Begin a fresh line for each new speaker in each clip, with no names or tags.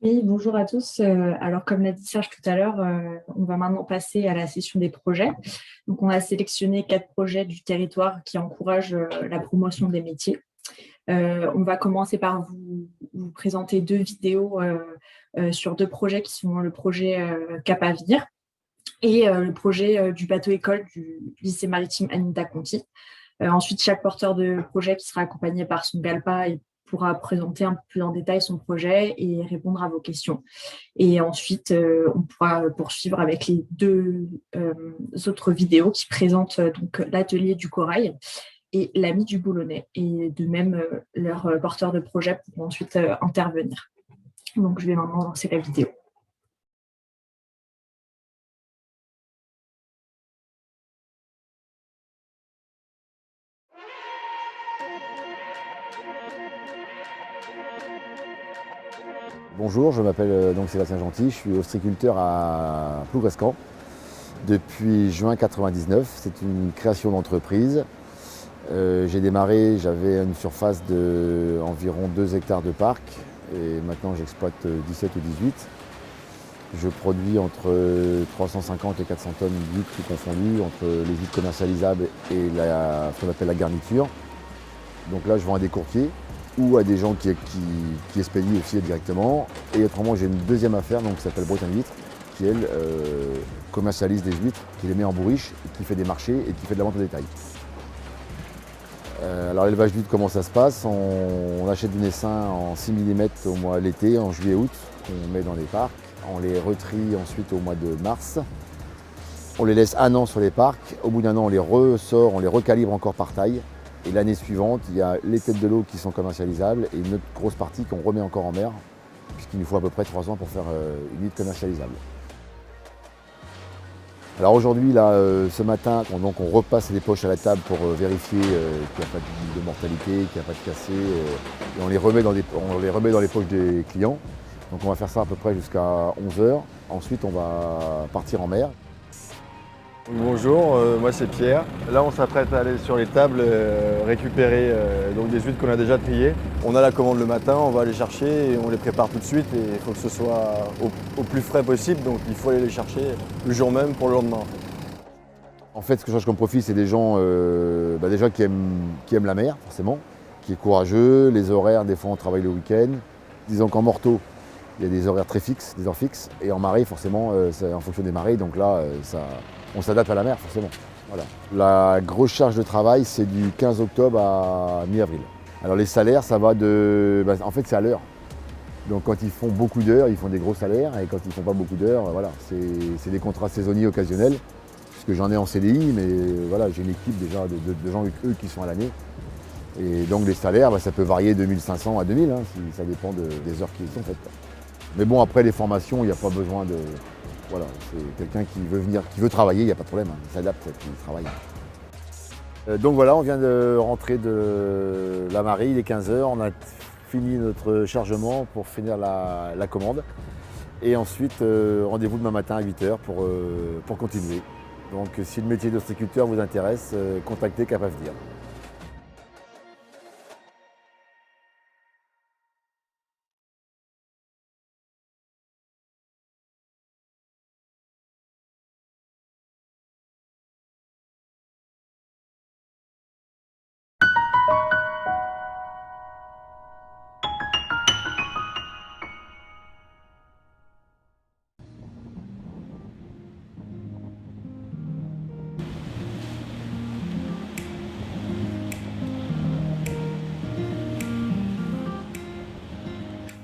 Oui, bonjour à tous. Alors, comme l'a dit Serge tout à l'heure, on va maintenant passer à la session des projets. Donc, on a sélectionné 4 projets du territoire qui encouragent la promotion des métiers. On va commencer par vous présenter 2 vidéos sur 2 projets qui sont le projet Cap Avenir et le projet du bateau-école du lycée maritime Anita Conti. Ensuite, chaque porteur de projet qui sera accompagné par son GALPA et pourra présenter un peu plus en détail son projet et répondre à vos questions. Et ensuite, on pourra poursuivre avec les 2 autres vidéos qui présentent donc l'atelier du corail et l'ami du boulonnais. Et de même, leurs porteurs de projet pourront ensuite intervenir. Donc, je vais maintenant lancer la vidéo.
Bonjour, je m'appelle donc Sébastien Gentil, je suis ostréiculteur à Plouvrescant depuis juin 1999. C'est une création d'entreprise. J'ai démarré, j'avais une surface d'environ 2 hectares de parc et maintenant j'exploite 17 ou 18. Je produis entre 350 et 400 tonnes d'huîtres tout confondues, entre les huîtres commercialisables et ce qu'on appelle la garniture. Donc là je vends à des courtiers ou à des gens qui expédient aussi directement. Et autrement, j'ai une deuxième affaire donc, qui s'appelle Bretagne Huîtres, qui elle commercialise des huîtres, qui les met en bourriche, qui fait des marchés et qui fait de la vente au détail. Alors l'élevage d'huîtres, comment ça se passe? On achète du naissin en 6 mm au mois l'été, en juillet-août, qu'on met dans les parcs. On les retrie ensuite au mois de mars. On les laisse 1 an sur les parcs. Au bout d'1 an, on les ressort, on les recalibre encore par taille. Et l'année suivante, il y a les têtes de l'eau qui sont commercialisables et une autre grosse partie qu'on remet encore en mer, puisqu'il nous faut à peu près 3 ans pour faire une huître commercialisable. Alors aujourd'hui, là, ce matin, on repasse les poches à la table pour vérifier qu'il n'y a pas de mortalité, qu'il n'y a pas de cassé, et on les remet dans les poches des clients. Donc on va faire ça à peu près jusqu'à 11 h. Ensuite, on va partir en mer.
Bonjour, moi c'est Pierre. Là on s'apprête à aller sur les tables récupérer donc des huîtres qu'on a déjà triées. On a la commande le matin, on va les chercher et on les prépare tout de suite et il faut que ce soit au plus frais possible, donc il faut aller les chercher le jour même pour le lendemain.
En fait, ce que je cherche comme profil, c'est des gens déjà qui aiment la mer, forcément, qui est courageux, les horaires, des fois on travaille le week-end. Disons qu'en morteau, il y a des horaires très fixes, des heures fixes, et en marée, forcément, c'est en fonction des marées, donc là, on s'adapte à la mer, forcément. Voilà. La grosse charge de travail, c'est du 15 octobre à mi-avril. Alors les salaires, ça va en fait, c'est à l'heure. Donc quand ils font beaucoup d'heures, ils font des gros salaires, et quand ils ne font pas beaucoup d'heures, voilà, c'est des contrats saisonniers occasionnels, puisque j'en ai en CDI, mais voilà, j'ai une équipe déjà de gens, eux, qui sont à l'année. Et donc les salaires, ça peut varier de 1500 à 2000, ça dépend des heures qui sont faites. Mais bon, après les formations, il n'y a pas besoin de... Voilà, c'est quelqu'un qui veut venir, qui veut travailler, il n'y a pas de problème, il s'adapte, il travaille. Donc voilà, on vient de rentrer de la marée, il est 15 h, on a fini notre chargement pour finir la commande. Et ensuite, rendez-vous demain matin à 8 h pour continuer. Donc si le métier d'ostréiculteur vous intéresse, contactez Cap Avenir.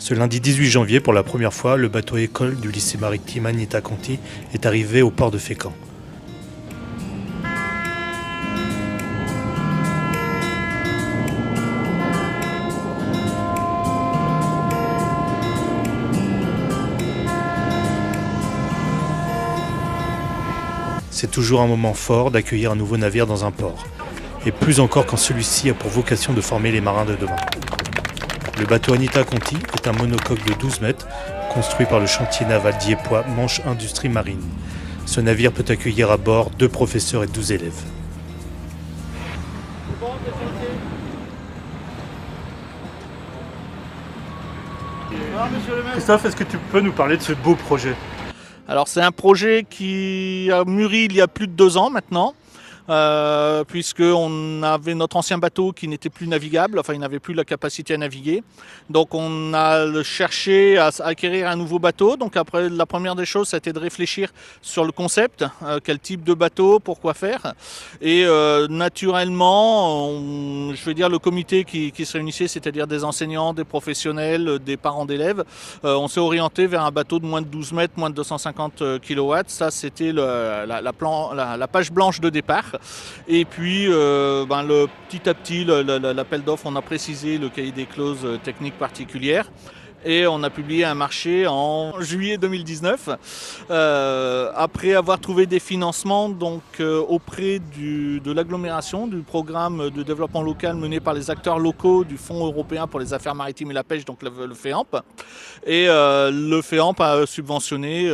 Ce lundi 18 janvier, pour la première fois, le bateau-école du lycée maritime Anita Conti est arrivé au port de Fécamp. C'est toujours un moment fort d'accueillir un nouveau navire dans un port, et plus encore quand celui-ci a pour vocation de former les marins de demain. Le bateau Anita Conti est un monocoque de 12 mètres, construit par le chantier naval diepois Manche Industrie Marine. Ce navire peut accueillir à bord 2 professeurs et 12 élèves. Christophe, est-ce que tu peux nous parler de ce beau projet ?
Alors c'est un projet qui a mûri il y a plus de 2 ans maintenant, puisqu'on avait notre ancien bateau qui n'était plus navigable, enfin il n'avait plus la capacité à naviguer. Donc on a cherché à acquérir un nouveau bateau. Donc après, la première des choses, c'était de réfléchir sur le concept, quel type de bateau, pourquoi faire. Et naturellement, je vais dire le comité qui se réunissait, c'est-à-dire des enseignants, des professionnels, des parents d'élèves, on s'est orienté vers un bateau de moins de 12 mètres, moins de 250 kW. Ça, c'était la page blanche de départ. Et puis, petit à petit, l'appel d'offres, on a précisé le cahier des clauses techniques particulières. Et on a publié un marché en juillet 2019, après avoir trouvé des financements auprès de l'agglomération, du programme de développement local mené par les acteurs locaux du Fonds européen pour les affaires maritimes et la pêche, donc le FEAMP. Et le FEAMP a subventionné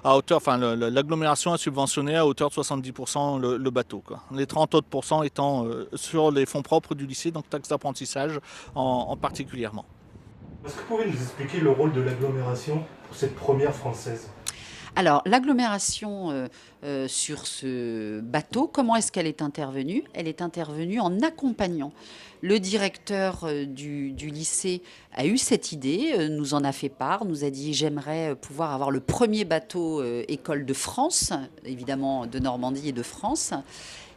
l'agglomération a subventionné à hauteur de 70% le bateau, quoi. Les 30 autres pourcents étant sur les fonds propres du lycée, donc taxe d'apprentissage en particulièrement.
Est-ce que vous pouvez nous expliquer le rôle de l'agglomération pour cette première française ?
Alors, l'agglomération sur ce bateau, comment est-ce qu'elle est intervenue ? Elle est intervenue en accompagnant. Le directeur du lycée a eu cette idée, nous en a fait part, nous a dit « j'aimerais pouvoir avoir le premier bateau école de France », évidemment de Normandie et de France.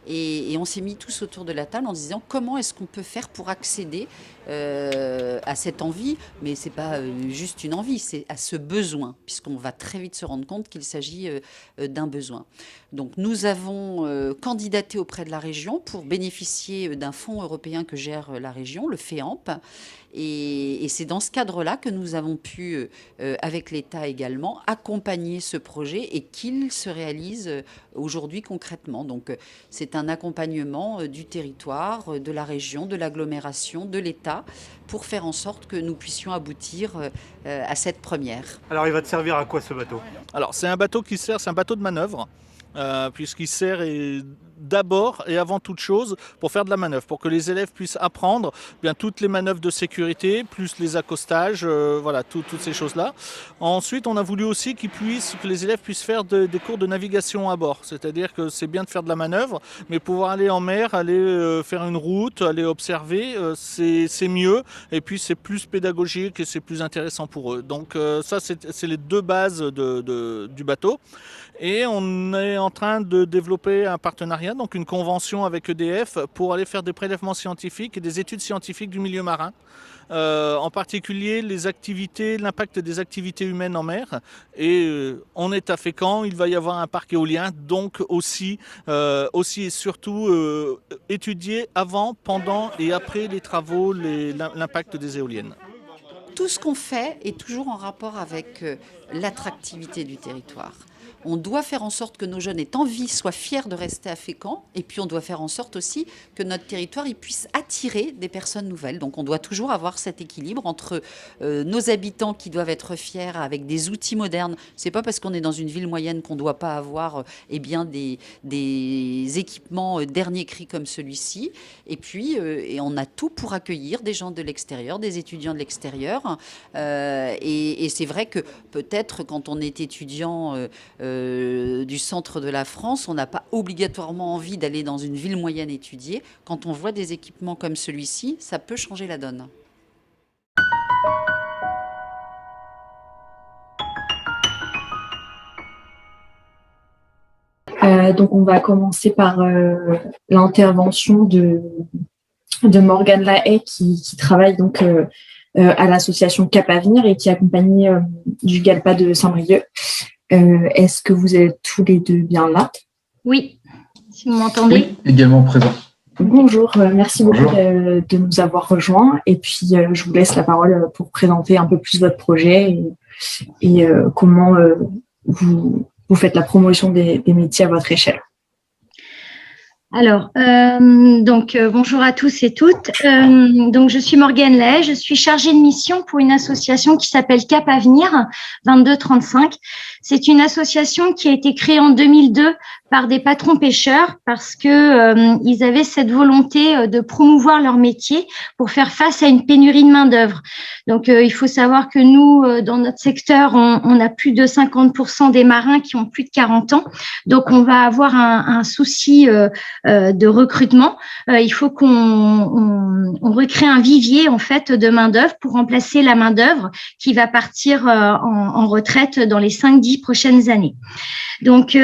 Et on s'est mis tous autour de la table en disant comment est-ce qu'on peut faire pour accéder à cette envie, mais ce n'est pas juste une envie, c'est à ce besoin, puisqu'on va très vite se rendre compte qu'il s'agit d'un besoin. Donc nous avons candidaté auprès de la région pour bénéficier d'un fonds européen que gère la région, le FEAMP. Et c'est dans ce cadre-là que nous avons pu, avec l'État également, accompagner ce projet et qu'il se réalise aujourd'hui concrètement. Donc c'est un accompagnement du territoire, de la région, de l'agglomération, de l'État, pour faire en sorte que nous puissions aboutir à cette première.
Alors il va te servir à quoi ce bateau ?
Alors c'est un bateau c'est un bateau de manœuvre. Puisqu'il sert d'abord et avant toute chose pour faire de la manœuvre, pour que les élèves puissent apprendre bien toutes les manœuvres de sécurité, plus les accostages, toutes ces choses-là. Ensuite, on a voulu aussi que les élèves puissent faire des cours de navigation à bord, c'est-à-dire que c'est bien de faire de la manœuvre, mais pouvoir aller en mer, aller faire une route, aller observer, c'est mieux, et puis c'est plus pédagogique et c'est plus intéressant pour eux. Donc ça, c'est les 2 bases du bateau. Et on est en train de développer un partenariat, donc une convention avec EDF pour aller faire des prélèvements scientifiques et des études scientifiques du milieu marin. En particulier l'impact des activités humaines en mer. Et on est à Fécamp, il va y avoir un parc éolien, donc aussi et surtout étudier avant, pendant et après les travaux l'impact des éoliennes.
Tout ce qu'on fait est toujours en rapport avec l'attractivité du territoire. On doit faire en sorte que nos jeunes aient envie, soient fiers de rester à Fécamp. Et puis, on doit faire en sorte aussi que notre territoire puisse attirer des personnes nouvelles. Donc, on doit toujours avoir cet équilibre entre nos habitants qui doivent être fiers avec des outils modernes. C'est pas parce qu'on est dans une ville moyenne qu'on ne doit pas avoir des équipements dernier cri comme celui-ci. Et puis, on a tout pour accueillir des gens de l'extérieur, des étudiants de l'extérieur. Et c'est vrai que peut-être quand on est étudiant du centre de la France, on n'a pas obligatoirement envie d'aller dans une ville moyenne étudier. Quand on voit des équipements comme celui-ci, ça peut changer la donne.
Donc on va commencer par l'intervention de Morgane Lahaye qui travaille donc à l'association Cap Avenir et qui est accompagnée du GALPA de Saint-Brieuc. Est-ce que vous êtes tous les deux bien là ?
Oui, si vous m'entendez.
Oui, également présent.
Bonjour, merci beaucoup de nous avoir rejoints. Et puis, je vous laisse la parole pour présenter un peu plus votre projet et comment vous faites la promotion des métiers à votre échelle.
Alors, bonjour à tous et toutes. Donc, je suis Morgane Lahaye, je suis chargée de mission pour une association qui s'appelle Cap Avenir 2235. C'est une association qui a été créée en 2002 par des patrons pêcheurs parce que ils avaient cette volonté de promouvoir leur métier pour faire face à une pénurie de main-d'œuvre. Donc, il faut savoir que nous, dans notre secteur, on a plus de 50% des marins qui ont plus de 40 ans. Donc, on va avoir un souci de recrutement. Il faut qu'on recrée un vivier en fait de main d'œuvre pour remplacer la main d'œuvre qui va partir en retraite dans les 5-10 prochaines années. Donc,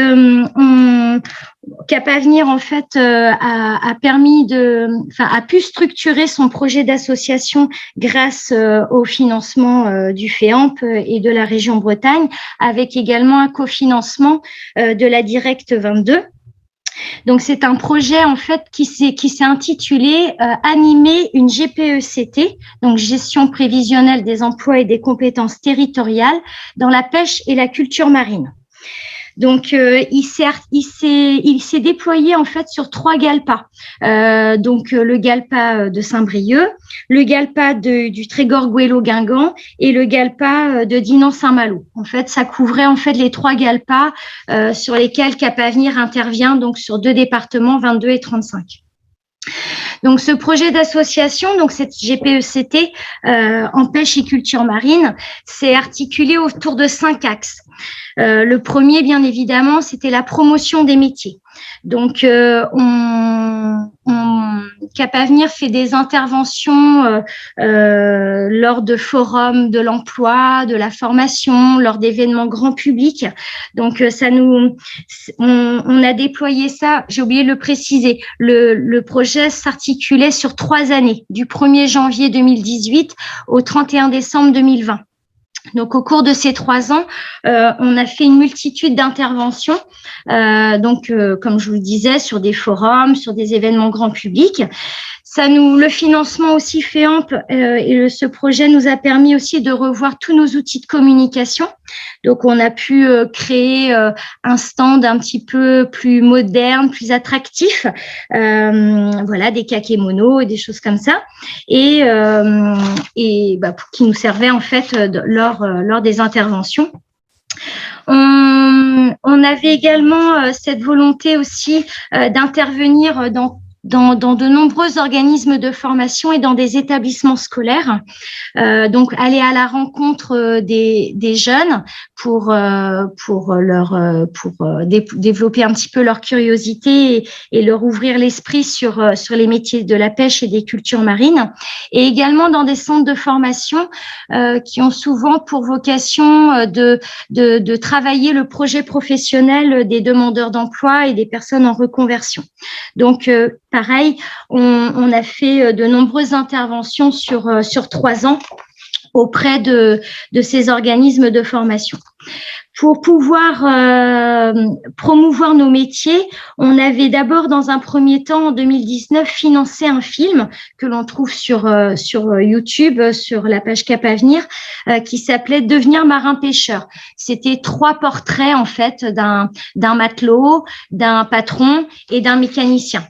Cap Avenir en fait a pu structurer son projet d'association grâce au financement du FEAMP et de la région Bretagne, avec également un cofinancement de la Direct 22. Donc, c'est un projet en fait qui s'est intitulé Animer une GPECT, donc gestion prévisionnelle des emplois et des compétences territoriales dans la pêche et la culture marine. Donc, il s'est déployé en fait sur 3 GALPA. Donc, le GALPA de Saint-Brieuc, le GALPA du Trégor-Guélo-Guingamp et le GALPA de Dinan-Saint-Malo. En fait, ça couvrait en fait les 3 GALPA sur lesquels Cap Avenir intervient, donc sur 2 départements, 22 et 35. Donc, ce projet d'association, donc cette GPECT en pêche et culture marine, s'est articulé autour de 5 axes. Le premier, bien évidemment, c'était la promotion des métiers. Donc, Cap Avenir fait des interventions lors de forums de l'emploi, de la formation, lors d'événements grand public. Donc, on a déployé ça. J'ai oublié de le préciser. Le projet s'articulait sur 3 années, du 1er janvier 2018 au 31 décembre 2020. Donc, au cours de ces 3 ans, on a fait une multitude d'interventions, comme je vous le disais, sur des forums, sur des événements grand public. Le financement aussi FEAMP et ce projet nous a permis aussi de revoir tous nos outils de communication. Donc, on a pu créer un stand un petit peu plus moderne, plus attractif, des kakémonos et des choses comme ça, et qui nous servaient en fait lors des interventions. On avait également cette volonté aussi d'intervenir dans de nombreux organismes de formation et dans des établissements scolaires. Donc, aller à la rencontre des jeunes pour développer un petit peu leur curiosité et leur ouvrir l'esprit sur les métiers de la pêche et des cultures marines. Et également dans des centres de formation qui ont souvent pour vocation de travailler le projet professionnel des demandeurs d'emploi et des personnes en reconversion. Donc, pareil, on a fait de nombreuses interventions sur 3 ans auprès de ces organismes de formation. Pour pouvoir promouvoir nos métiers, on avait d'abord, dans un premier temps, en 2019, financé un film que l'on trouve sur YouTube, sur la page Cap Avenir, qui s'appelait « Devenir marin-pêcheur ». C'était 3 portraits, en fait, d'un matelot, d'un patron et d'un mécanicien.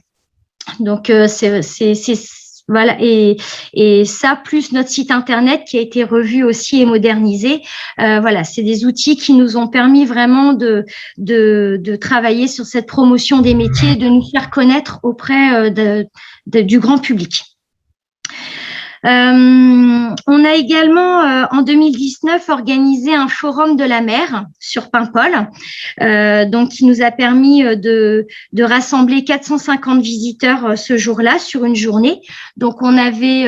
Donc, voilà, et ça, plus notre site internet qui a été revu aussi et modernisé. C'est des outils qui nous ont permis vraiment de travailler sur cette promotion des métiers et de nous faire connaître auprès du grand public. On a également, en 2019, organisé un forum de la mer sur Paimpol, qui nous a permis de rassembler 450 visiteurs ce jour-là, sur une journée. Donc, on avait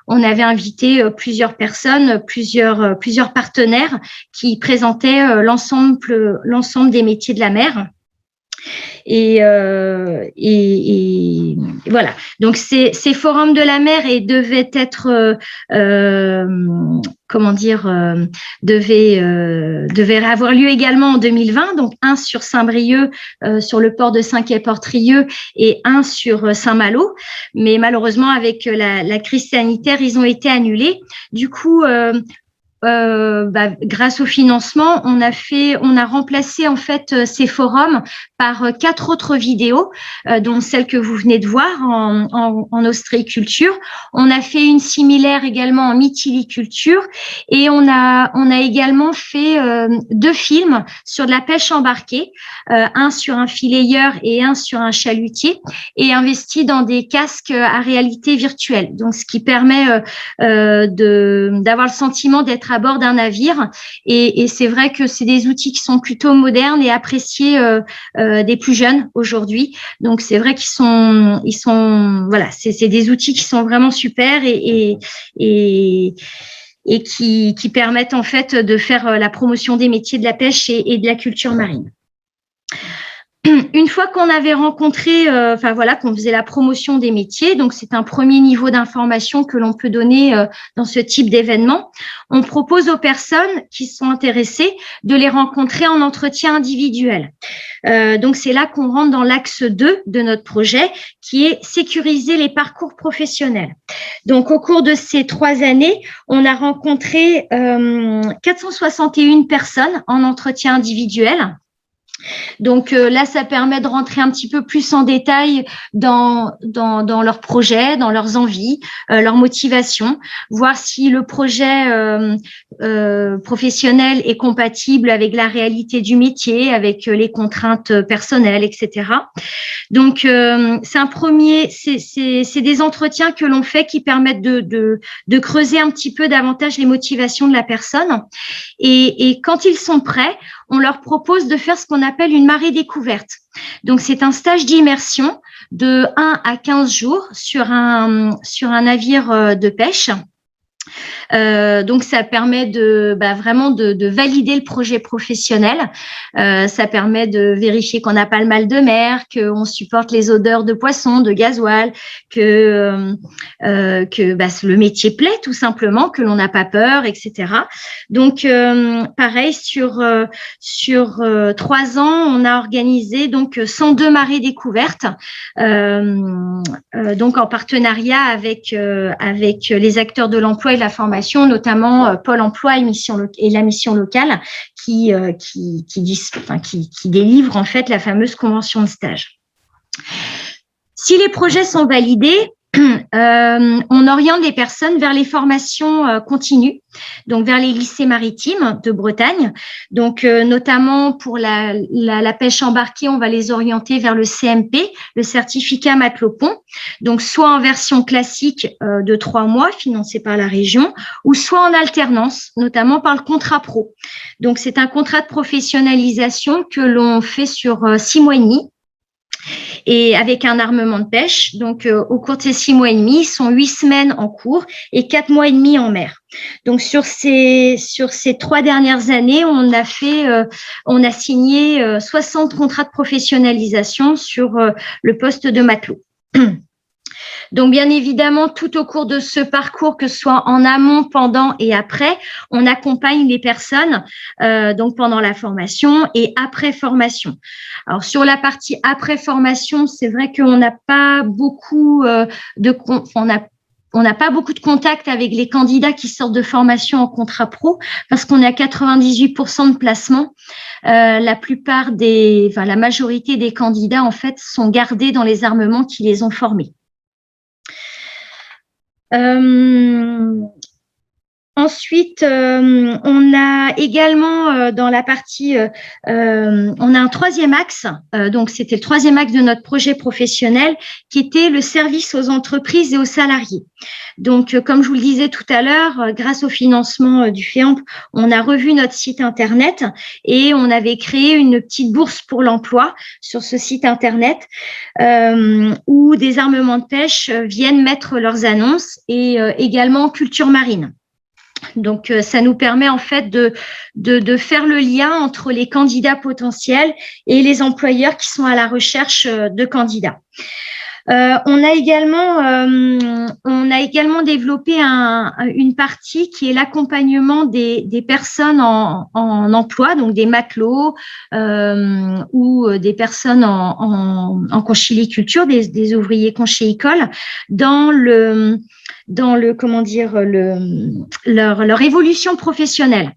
invité plusieurs personnes, plusieurs partenaires qui présentaient l'ensemble des métiers de la mer. Et voilà. Donc, ces forums de la mer devaient être, devaient avoir lieu également en 2020. Donc, un sur Saint-Brieuc, sur le port de Saint-Quay-Portrieux, et un sur Saint-Malo. Mais malheureusement, avec la crise sanitaire, ils ont été annulés. Du coup, grâce au financement, on a remplacé en fait ces forums par 4 autres vidéos, dont celle que vous venez de voir en ostréiculture. On a fait une similaire également en mytiliculture et on a également fait 2 films sur de la pêche embarquée, un sur un filayeur et un sur un chalutier, et investi dans des casques à réalité virtuelle. Donc, ce qui permet d'avoir le sentiment d'être à bord d'un navire. Et c'est vrai que c'est des outils qui sont plutôt modernes et appréciés des plus jeunes aujourd'hui. Donc, c'est vrai qu'ils sont voilà, c'est des outils qui sont vraiment super et qui permettent en fait de faire la promotion des métiers de la pêche et de la culture marine. Une fois qu'on avait rencontré, qu'on faisait la promotion des métiers, donc c'est un premier niveau d'information que l'on peut donner dans ce type d'événement, on propose aux personnes qui sont intéressées de les rencontrer en entretien individuel. Donc c'est là qu'on rentre dans l'axe 2 de notre projet, qui est sécuriser les parcours professionnels. Donc au cours de ces 3 années, on a rencontré 461 personnes en entretien individuel. Donc là, ça permet de rentrer un petit peu plus en détail dans leurs projets, dans leurs envies, leurs motivations, voir si le projet professionnel est compatible avec la réalité du métier, avec les contraintes personnelles, etc. Donc c'est des entretiens que l'on fait qui permettent de creuser un petit peu davantage les motivations de la personne. Et quand ils sont prêts, on leur propose de faire ce qu'on appelle une marée découverte. Donc, c'est un stage d'immersion de 1 à 15 jours sur un navire de pêche. Donc, ça permet vraiment de valider le projet professionnel. Ça permet de vérifier qu'on n'a pas le mal de mer, qu'on supporte les odeurs de poisson, de gasoil, que le métier plaît tout simplement, que l'on n'a pas peur, etc. Donc, pareil, sur 3 ans, on a organisé donc 102 marées découvertes, donc en partenariat avec les acteurs de l'emploi et de la formation, notamment Pôle emploi et la mission locale qui délivre en fait la fameuse convention de stage. Si les projets sont validés, on oriente les personnes vers les formations continues, donc vers les lycées maritimes de Bretagne. Donc, notamment pour la pêche embarquée, on va les orienter vers le CMP, le certificat matelot-pont, donc soit en version classique de 3 mois, financé par la région, ou soit en alternance, notamment par le contrat pro. Donc, c'est un contrat de professionnalisation que l'on fait sur 6 mois et demi. Et avec un armement de pêche. Donc, au cours de ces 6 mois et demi, ils sont 8 semaines en cours et 4 mois et demi en mer. Donc, sur ces 3 dernières années, on a signé 60 contrats de professionnalisation sur le poste de matelot. Donc, bien évidemment, tout au cours de ce parcours, que ce soit en amont, pendant et après, on accompagne les personnes donc pendant la formation et après formation. Alors, sur la partie après formation, c'est vrai qu'on n'a pas beaucoup on n'a pas beaucoup de contact avec les candidats qui sortent de formation en contrat pro parce qu'on est à 98% de placement. La majorité des candidats, en fait, sont gardés dans les armements qui les ont formés. Ensuite, on a également dans la partie, on a un 3e axe, donc c'était le 3e axe de notre projet professionnel, qui était le service aux entreprises et aux salariés. Donc, comme je vous le disais tout à l'heure, grâce au financement du FEAMP, on a revu notre site internet et on avait créé une petite bourse pour l'emploi sur ce site internet où des armements de pêche viennent mettre leurs annonces et également culture marine. Donc, ça nous permet en fait de faire le lien entre les candidats potentiels et les employeurs qui sont à la recherche de candidats. On a également développé une partie qui est l'accompagnement des personnes en emploi, donc des matelots ou des personnes en conchyliculture, des ouvriers conchylicoles, dans leur évolution professionnelle.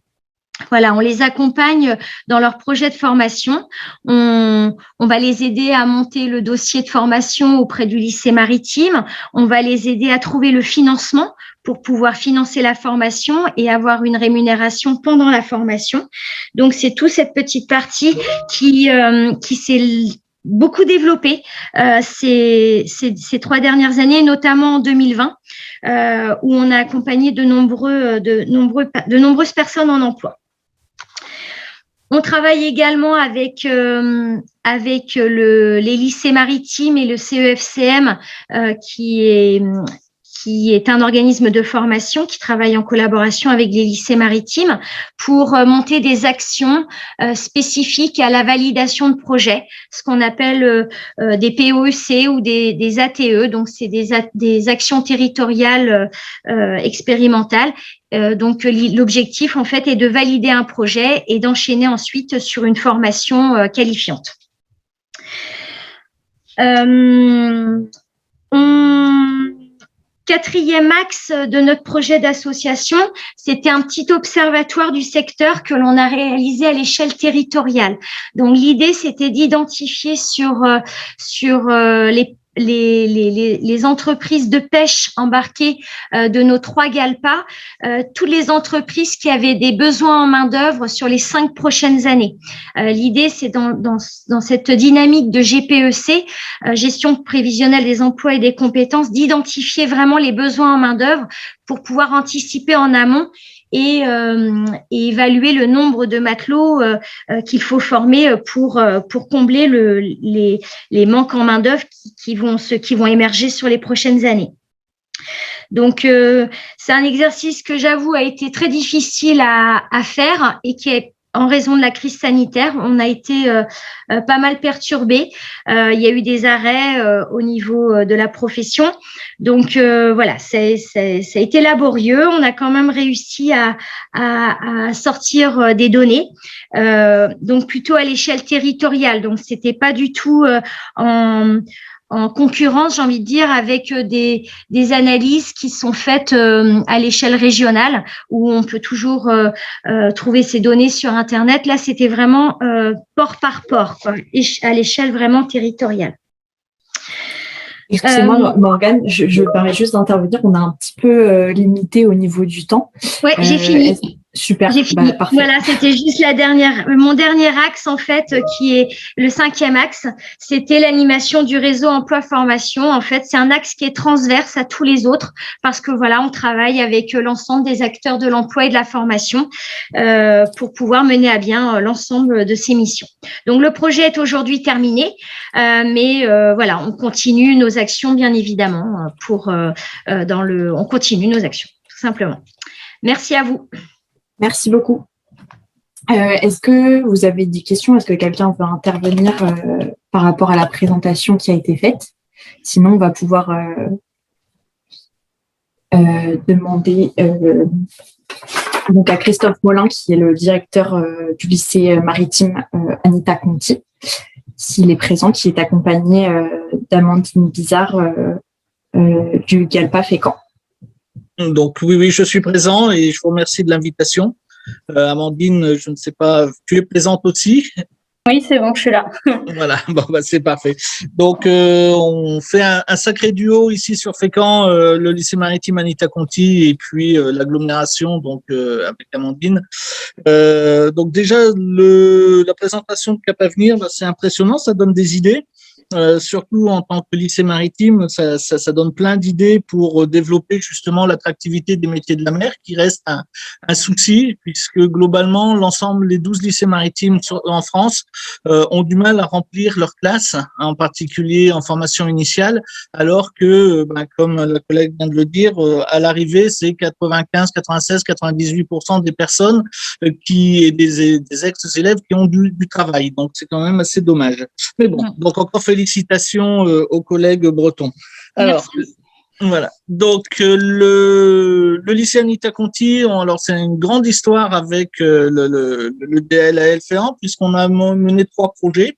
Voilà, on les accompagne dans leur projet de formation. On va les aider à monter le dossier de formation auprès du lycée maritime. On va les aider à trouver le financement pour pouvoir financer la formation et avoir une rémunération pendant la formation. Donc, c'est toute cette petite partie qui s'est beaucoup développée ces 3 dernières années, notamment en 2020, où on a accompagné de nombreuses personnes en emploi. On travaille également avec les lycées maritimes et le CEFCM, qui est un organisme de formation qui travaille en collaboration avec les lycées maritimes pour monter des actions spécifiques à la validation de projets, ce qu'on appelle des POEC ou des ATE. Donc, c'est des actions territoriales expérimentales. Donc, l'objectif, en fait, est de valider un projet et d'enchaîner ensuite sur une formation qualifiante. Quatrième axe de notre projet d'association, c'était un petit observatoire du secteur que l'on a réalisé à l'échelle territoriale. Donc, l'idée, c'était d'identifier sur les entreprises de pêche embarquées de nos 3 GALPA, toutes les entreprises qui avaient des besoins en main-d'œuvre sur les 5 prochaines années. L'idée, c'est dans cette dynamique de GPEC, gestion prévisionnelle des emplois et des compétences, d'identifier vraiment les besoins en main-d'œuvre pour pouvoir anticiper en amont et évaluer le nombre de matelots qu'il faut former pour combler les manques en main-d'œuvre qui vont émerger sur les prochaines années. Donc, c'est un exercice que j'avoue a été très difficile à faire et qui est, en raison de la crise sanitaire, on a été pas mal perturbés. Il y a eu des arrêts au niveau de la profession. Donc, voilà, ça a été laborieux. On a quand même réussi à sortir des données, donc plutôt à l'échelle territoriale. Donc, c'était pas du tout en concurrence, j'ai envie de dire, avec des analyses qui sont faites à l'échelle régionale, où on peut toujours trouver ces données sur Internet. Là, c'était vraiment port par port, quoi, à l'échelle vraiment territoriale.
Excusez-moi, Morgane, je me permets juste d'intervenir. On a un petit peu limité au niveau du temps.
Oui, j'ai fini.
Super, parfait.
Voilà, c'était juste mon dernier axe, en fait, qui est le 5e axe. C'était l'animation du réseau emploi-formation. En fait, c'est un axe qui est transverse à tous les autres parce que, voilà, on travaille avec l'ensemble des acteurs de l'emploi et de la formation pour pouvoir mener à bien l'ensemble de ces missions. Donc, le projet est aujourd'hui terminé, mais voilà, on continue nos actions, bien évidemment, on continue nos actions, tout simplement. Merci à vous.
Merci beaucoup. Est-ce que vous avez des questions? Est-ce que quelqu'un veut intervenir par rapport à la présentation qui a été faite? Sinon, on va pouvoir demander donc à Christophe Molin, qui est le directeur du lycée maritime Anita Conti, s'il est présent, qui est accompagné d'Amandine Bizarre du GALPA Fécamp.
Donc oui, je suis présent et je vous remercie de l'invitation. Amandine, je ne sais pas, tu es présente aussi?
Oui, c'est bon, je suis là.
Voilà, bon, c'est parfait. Donc, on fait un sacré duo ici sur Fécamp, le lycée maritime Anita Conti et puis l'agglomération, donc avec Amandine. Donc déjà, la présentation de Cap Avenir, c'est impressionnant, ça donne des idées. Surtout en tant que lycée maritime, ça donne plein d'idées pour développer justement l'attractivité des métiers de la mer, qui reste un souci, puisque globalement, l'ensemble des 12 lycées maritimes en France ont du mal à remplir leurs classes, en particulier en formation initiale, alors que, comme la collègue vient de le dire, à l'arrivée, c'est 95, 96, 98% des personnes des ex-élèves qui ont du travail. Donc, c'est quand même assez dommage. Mais bon, donc encore félicitations félicitations aux collègues bretons. Alors,
Merci.
voilà. Donc le lycée Anita Conti, alors c'est une grande histoire avec le DLAL Ferrand puisqu'on a mené 3 projets.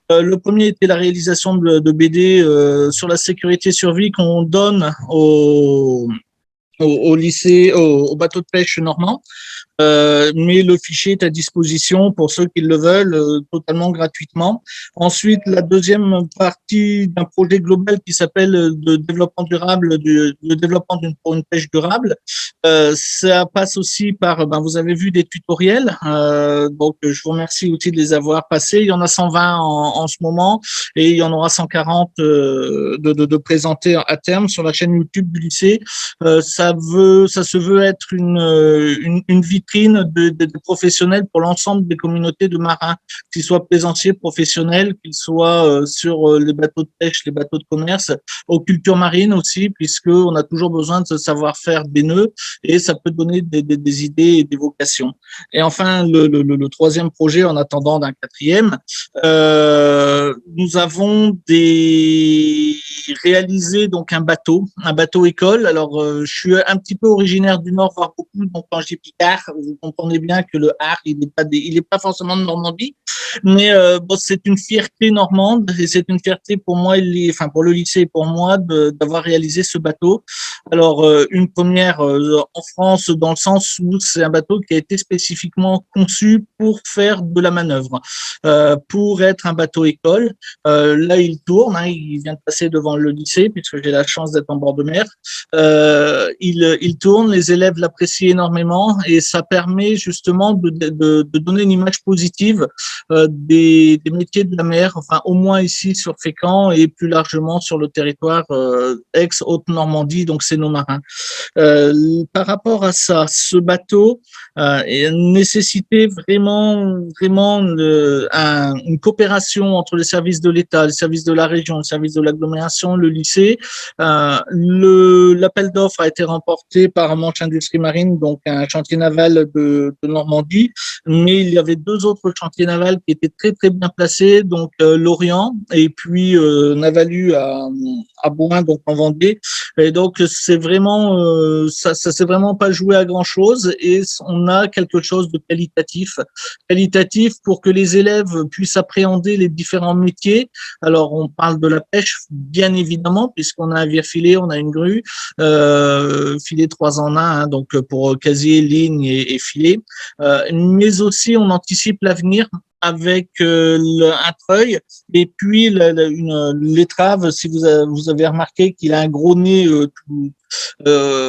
Le premier était la réalisation de BD sur la sécurité survie qu'on donne au lycée, au bateau de pêche normand. Mais le fichier est à disposition pour ceux qui le veulent totalement gratuitement. Ensuite, la deuxième partie d'un projet global qui s'appelle de développement durable, le développement pour une pêche durable. Ça passe aussi par, vous avez vu des tutoriels, donc je vous remercie aussi de les avoir passés. Il y en a 120 en ce moment et il y en aura 140 de présentés à terme sur la chaîne YouTube du lycée. Ça se veut être une vitrine de professionnels pour l'ensemble des communautés de marins, qu'ils soient plaisanciers professionnels, qu'ils soient sur les bateaux de pêche, les bateaux de commerce, aux cultures marines aussi, puisque on a toujours besoin de ce savoir-faire des nœuds et ça peut donner des idées et des vocations. Et enfin, le troisième projet, en attendant d'un quatrième, nous avons réalisé donc un bateau école. Alors, je suis un petit peu originaire du Nord, voire beaucoup, donc quand je dis Picard, vous comprenez bien que le art, il est pas forcément de Normandie, mais c'est une fierté normande et c'est une fierté pour moi, pour le lycée et pour moi d'avoir réalisé ce bateau. Alors, une première en France dans le sens où c'est un bateau qui a été spécifiquement conçu pour faire de la manœuvre, pour être un bateau école. Là, il tourne, il vient de passer devant le lycée puisque j'ai la chance d'être en bord de mer. Il tourne, les élèves l'apprécient énormément et ça permet justement de donner une image positive des métiers de la mer, enfin au moins ici sur Fécamp et plus largement sur le territoire ex-Haute-Normandie, donc c'est nos marins. Par rapport à ça, ce bateau nécessitait vraiment une coopération entre les services de l'État, les services de la région, les services de l'agglomération, le lycée. L'appel d'offres a été remporté par Manche Industrie Marine, donc un chantier naval de Normandie, mais il y avait 2 autres chantiers navals qui étaient très très bien placés, donc Lorient et puis Navalu à Bouin, donc en Vendée. Et donc c'est vraiment ça s'est vraiment pas joué à grand chose et on a quelque chose de qualitatif pour que les élèves puissent appréhender les différents métiers. Alors on parle de la pêche bien évidemment puisqu'on a un vire-filet, on a une grue, filet 3 en 1, donc pour casier, ligne et filet. Mais aussi on anticipe l'avenir avec un treuil et puis l'étrave, si vous avez remarqué qu'il a un gros nez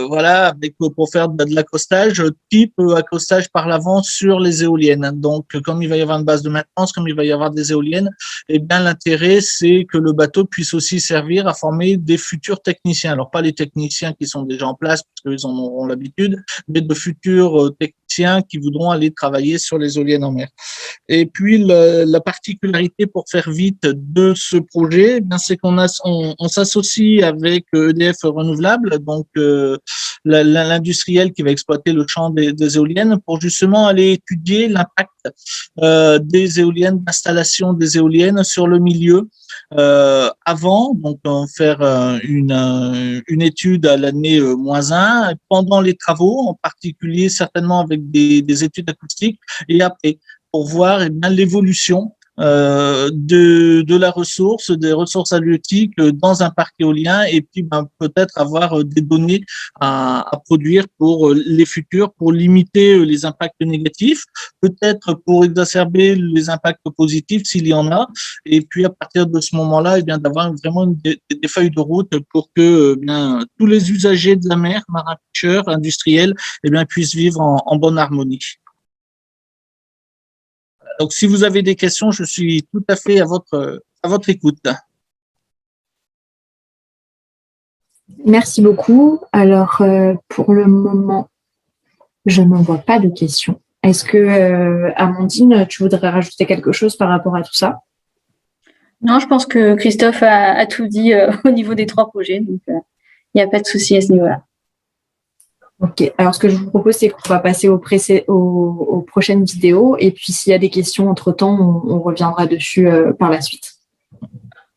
voilà, pour faire de l'accostage, type accostage par l'avant sur les éoliennes. Donc, comme il va y avoir une base de maintenance, comme il va y avoir des éoliennes, eh bien, l'intérêt, c'est que le bateau puisse aussi servir à former des futurs techniciens. Alors, pas les techniciens qui sont déjà en place, parce qu'ils en auront l'habitude, mais de futurs techniciens qui voudront aller travailler sur les éoliennes en mer. Et puis, la particularité, pour faire vite, de ce projet, eh c'est on s'associe avec EDF Renouvelables, donc l'industriel qui va exploiter le champ des éoliennes, pour justement aller étudier l'impact des éoliennes, d'installation des éoliennes sur le milieu avant, donc faire une étude à l'année -1, pendant les travaux, en particulier certainement avec des études acoustiques, et après, pour voir l'évolution de la ressource, des ressources halieutiques dans un parc éolien et puis peut-être avoir des données à produire pour les futurs, pour limiter les impacts négatifs, peut-être pour exacerber les impacts positifs s'il y en a, et puis à partir de ce moment-là, d'avoir vraiment des feuilles de route pour que tous les usagers de la mer, marins, pêcheurs, industriels, puissent vivre en bonne harmonie. Donc, si vous avez des questions, je suis tout à fait à votre écoute.
Merci beaucoup. Alors, pour le moment, je ne vois pas de questions. Est-ce que, Amandine, tu voudrais rajouter quelque chose par rapport à tout ça?
Non, je pense que Christophe a tout dit au niveau des 3 projets, donc il n'y a pas de souci à ce niveau-là.
Ok, alors ce que je vous propose, c'est qu'on va passer aux prochaines vidéos et puis s'il y a des questions entre-temps, on reviendra dessus par la suite.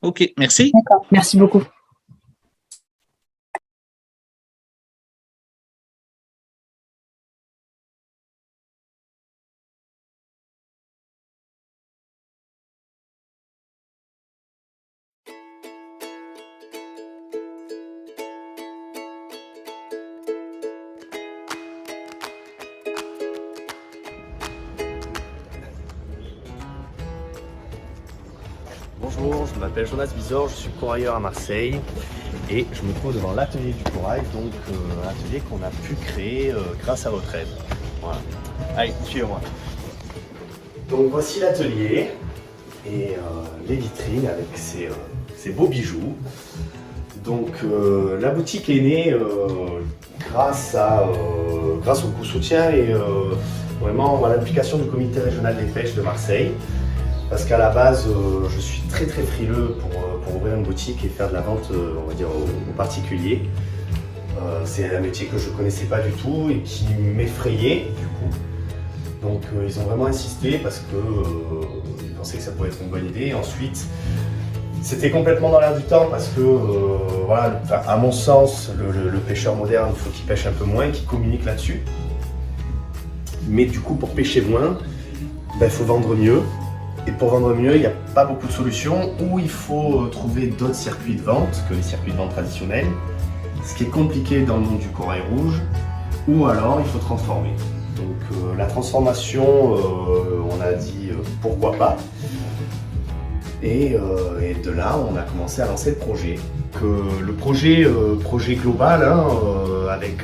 Ok, merci.
Merci beaucoup.
Bonjour, je m'appelle Jonas Bizor, je suis corailleur à Marseille et je me trouve devant l'atelier du corail, donc un atelier qu'on a pu créer grâce à votre aide. Voilà. Allez, suivez-moi. Donc voici l'atelier et les vitrines avec ces beaux bijoux. Donc la boutique est née grâce au soutien et vraiment à l'implication du comité régional des pêches de Marseille. Parce qu'à la base, je suis très frileux pour ouvrir une boutique et faire de la vente, on va dire, aux particuliers. C'est un métier que je ne connaissais pas du tout et qui m'effrayait du coup. Donc ils ont vraiment insisté parce qu'ils pensaient que ça pouvait être une bonne idée. Et ensuite, c'était complètement dans l'air du temps parce que, voilà, à mon sens, le pêcheur moderne, il faut qu'il pêche un peu moins, qu'il communique là-dessus. Mais du coup, pour pêcher moins, il faut vendre mieux. Et pour vendre mieux, il n'y a pas beaucoup de solutions, ou il faut trouver d'autres circuits de vente que les circuits de vente traditionnels, ce qui est compliqué dans le monde du corail rouge, ou alors il faut transformer. Donc la transformation, on a dit pourquoi pas, et de là on a commencé à lancer le projet. Le projet global, avec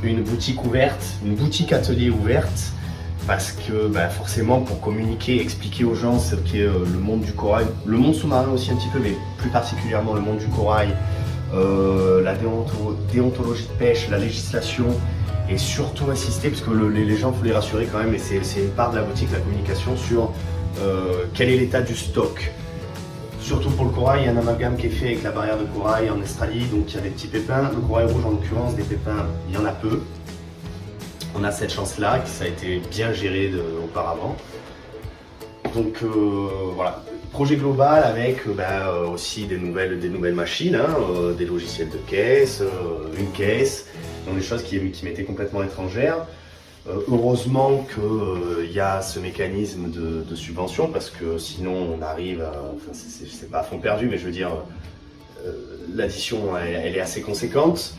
une boutique ouverte, une boutique atelier ouverte, parce que forcément pour communiquer, expliquer aux gens ce qu'est le monde du corail, le monde sous-marin aussi un petit peu, mais plus particulièrement le monde du corail, la déontologie de pêche, la législation, et surtout insister, parce que les gens, il faut les rassurer quand même, et c'est une part de la boutique, la communication sur quel est l'état du stock. Surtout pour le corail, il y a un amalgame qui est fait avec la barrière de corail en Australie, donc il y a des petits pépins. Le corail rouge en l'occurrence, des pépins, il y en a peu. On a cette chance-là, que ça a été bien géré auparavant. Donc voilà, projet global avec aussi des nouvelles machines, des logiciels de caisse, une caisse, donc des choses qui m'étaient complètement étrangères. Heureusement qu'il y a ce mécanisme de subvention, parce que sinon on arrive à... Enfin, c'est pas à fond perdu, mais je veux dire, l'addition elle est assez conséquente.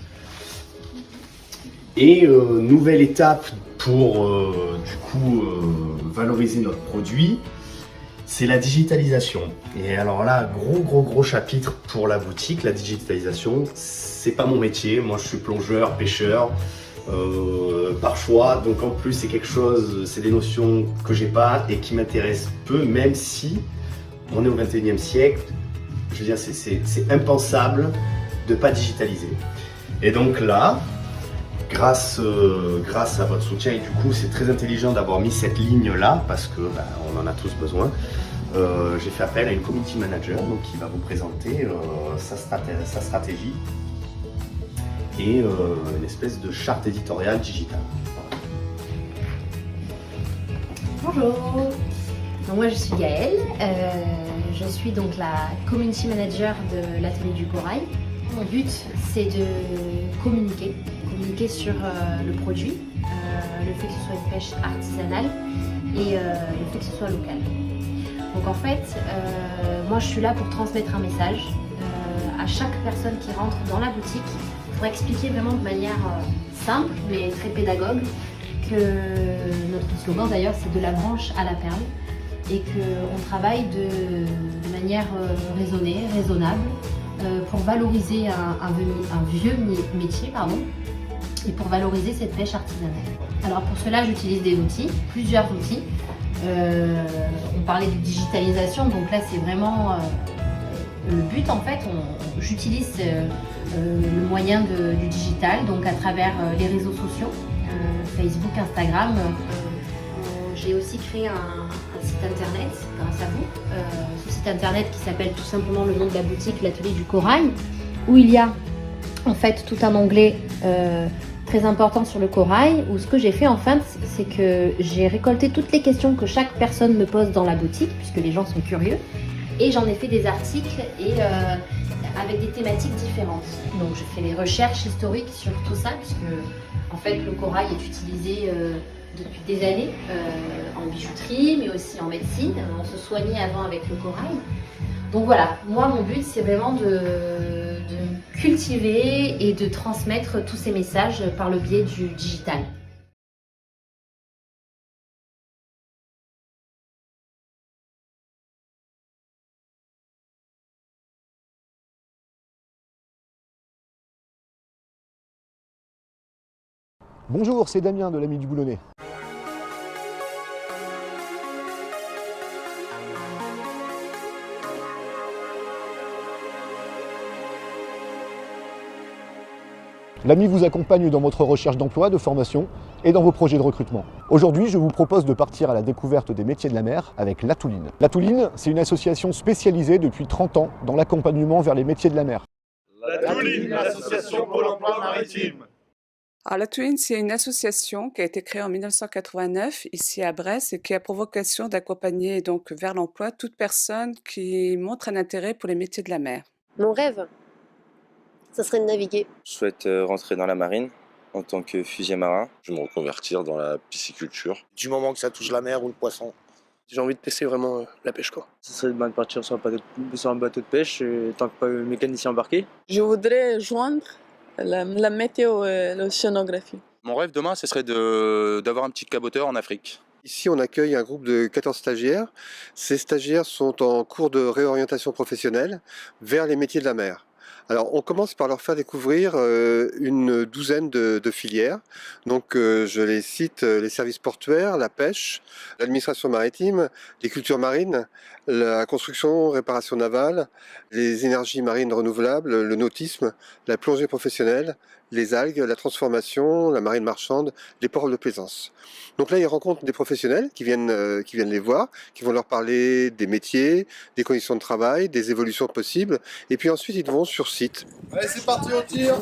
Et nouvelle étape pour valoriser notre produit, c'est la digitalisation. Et alors là, gros chapitre pour la boutique, la digitalisation, c'est pas mon métier. Moi je suis plongeur, pêcheur, par choix, donc en plus c'est quelque chose, c'est des notions que j'ai pas et qui m'intéressent peu, même si on est au 21e siècle. Je veux dire, c'est impensable de pas digitaliser. Et donc là, grâce à votre soutien, et du coup c'est très intelligent d'avoir mis cette ligne là parce que on en a tous besoin. J'ai fait appel à une community manager donc, qui va vous présenter sa stratégie et une espèce de charte éditoriale digitale.
Bonjour, donc moi je suis Gaëlle, je suis donc la community manager de l'atelier du corail. Mon but c'est de communiquer sur le produit, le fait que ce soit une pêche artisanale et le fait que ce soit local. Donc en fait, moi je suis là pour transmettre un message à chaque personne qui rentre dans la boutique pour expliquer vraiment de manière simple mais très pédagogue que notre slogan d'ailleurs c'est de la branche à la perle et qu'on travaille de manière raisonnée, raisonnable pour valoriser un vieux métier et pour valoriser cette pêche artisanale. Alors pour cela j'utilise des outils, plusieurs outils. On parlait de digitalisation, donc là c'est vraiment le but en fait. J'utilise le moyen du digital, donc à travers les réseaux sociaux, Facebook, Instagram. J'ai aussi créé un site internet grâce à vous. Ce site internet qui s'appelle tout simplement le nom de la boutique, l'atelier du corail, où il y a en fait tout un onglet très important sur le corail, où ce que j'ai fait en fait, c'est que j'ai récolté toutes les questions que chaque personne me pose dans la boutique, puisque les gens sont curieux, et j'en ai fait des articles et avec des thématiques différentes. Donc je fais des recherches historiques sur tout ça puisque en fait le corail est utilisé depuis des années en bijouterie mais aussi en médecine. On se soignait avant avec le corail. Donc voilà, moi mon but c'est vraiment de cultiver et de transmettre tous ces messages par le biais du digital.
Bonjour, c'est Damien de l'Ami du Boulonnais. L'Ami vous accompagne dans votre recherche d'emploi, de formation et dans vos projets de recrutement. Aujourd'hui, je vous propose de partir à la découverte des métiers de la mer avec La Touline. La Touline, c'est une association spécialisée depuis 30 ans dans l'accompagnement vers les métiers de la mer.
La Touline, l'association Pôle emploi maritime.
Alors, la Touline, c'est une association qui a été créée en 1989 ici à Brest et qui a pour vocation d'accompagner donc vers l'emploi toute personne qui montre un intérêt pour les métiers de la mer.
Mon rêve, ça serait de naviguer.
Je souhaite rentrer dans la marine en tant que fusier marin. Je vais me reconvertir dans la pisciculture.
Du moment que ça touche la mer ou le poisson.
J'ai envie de tester vraiment la pêche, quoi.
Ce serait de partir sur un bateau de pêche tant que pas mécanicien embarqué.
Je voudrais joindre la météo et l'océanographie.
Mon rêve demain, ce serait d'avoir un petit caboteur en Afrique.
Ici, on accueille un groupe de 14 stagiaires. Ces stagiaires sont en cours de réorientation professionnelle vers les métiers de la mer. Alors, on commence par leur faire découvrir une douzaine de filières. Donc, je les cite, les services portuaires, la pêche, l'administration maritime, les cultures marines, la construction, réparation navale, les énergies marines renouvelables, le nautisme, la plongée professionnelle, les algues, la transformation, la marine marchande, les ports de plaisance. Donc là, ils rencontrent des professionnels qui viennent les voir, qui vont leur parler des métiers, des conditions de travail, des évolutions possibles. Et puis ensuite, ils vont sur site.
Allez, c'est parti, on tire.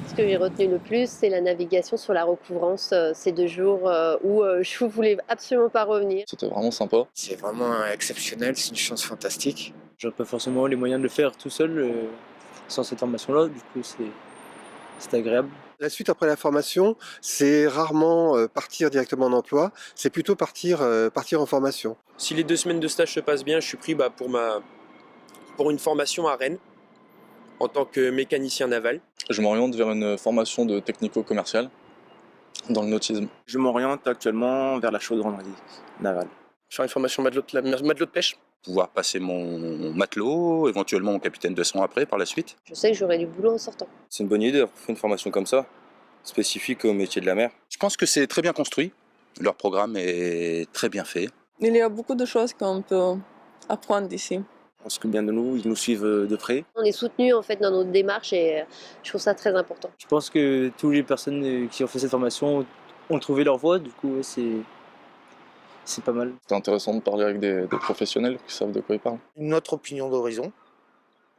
Ce que j'ai retenu le plus, c'est la navigation sur la recouvrance ces 2 jours où je ne voulais absolument pas revenir.
C'était vraiment sympa.
C'est vraiment exceptionnel, c'est une chance fantastique.
J'aurais pas forcément les moyens de le faire tout seul sans cette formation-là, du coup c'est agréable.
La suite après la formation, c'est rarement partir directement en emploi, c'est plutôt partir en formation.
Si les 2 semaines de stage se passent bien, je suis pris pour une formation à Rennes en tant que mécanicien naval.
Je m'oriente vers une formation de technico-commercial dans le nautisme.
Je m'oriente actuellement vers la chaudronnerie navale.
Faire une formation matelot de pêche.
Pouvoir passer mon matelot, éventuellement mon capitaine de sang après, par la suite.
Je sais que j'aurai du boulot en sortant.
C'est une bonne idée d'avoir fait une formation comme ça, spécifique au métier de la mer.
Je pense que c'est très bien construit. Leur programme est très bien fait.
Il y a beaucoup de choses qu'on peut apprendre d'ici.
Je pense que bien de nous, ils nous suivent de près.
On est soutenus en fait dans notre démarche et je trouve ça très important.
Je pense que toutes les personnes qui ont fait cette formation ont trouvé leur voie, du coup c'est pas mal.
C'est intéressant de parler avec des professionnels qui savent de quoi ils parlent.
Une autre opinion d'horizon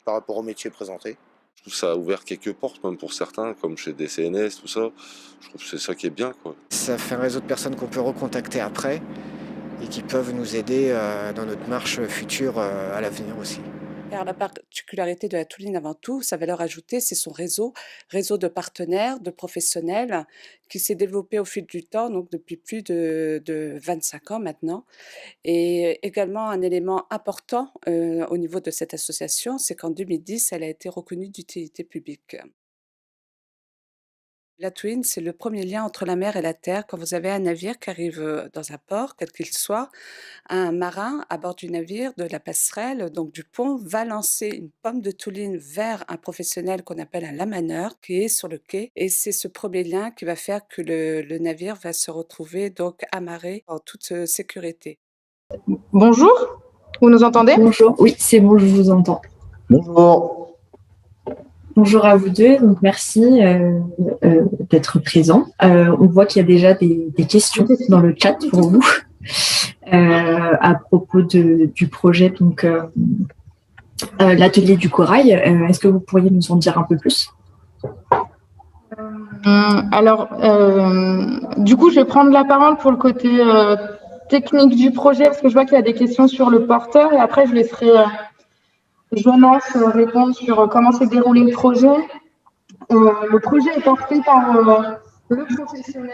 par rapport au métier présenté.
Je trouve que ça a ouvert quelques portes, même pour certains, comme chez des CNS, tout ça. Je trouve que c'est ça qui est bien, quoi.
Ça fait un réseau de personnes qu'on peut recontacter après et qui peuvent nous aider dans notre marche future à l'avenir aussi.
Alors, la particularité de la Touline avant tout, sa valeur ajoutée, c'est son réseau de partenaires, de professionnels qui s'est développé au fil du temps, donc depuis plus de 25 ans maintenant. Et également un élément important au niveau de cette association, c'est qu'en 2010, elle a été reconnue d'utilité publique. La Touline, c'est le premier lien entre la mer et la terre. Quand vous avez un navire qui arrive dans un port, quel qu'il soit, un marin à bord du navire, de la passerelle, donc du pont, va lancer une pomme de Touline vers un professionnel qu'on appelle un lamaneur qui est sur le quai. Et c'est ce premier lien qui va faire que le navire va se retrouver donc amarré en toute sécurité.
Bonjour, vous nous entendez?
Bonjour, oui, c'est bon, je vous entends.
Bonjour.
Bonjour à vous deux, donc merci d'être présents. On voit qu'il y a déjà des questions dans le chat pour vous à propos du projet donc, l'atelier du corail. Est-ce que vous pourriez nous en dire un peu plus?
Alors, du coup, je vais prendre la parole pour le côté technique du projet, parce que je vois qu'il y a des questions sur le porteur, et après, je laisserai Jonas répondre sur comment s'est déroulé le projet. Le projet est porté par le professionnel.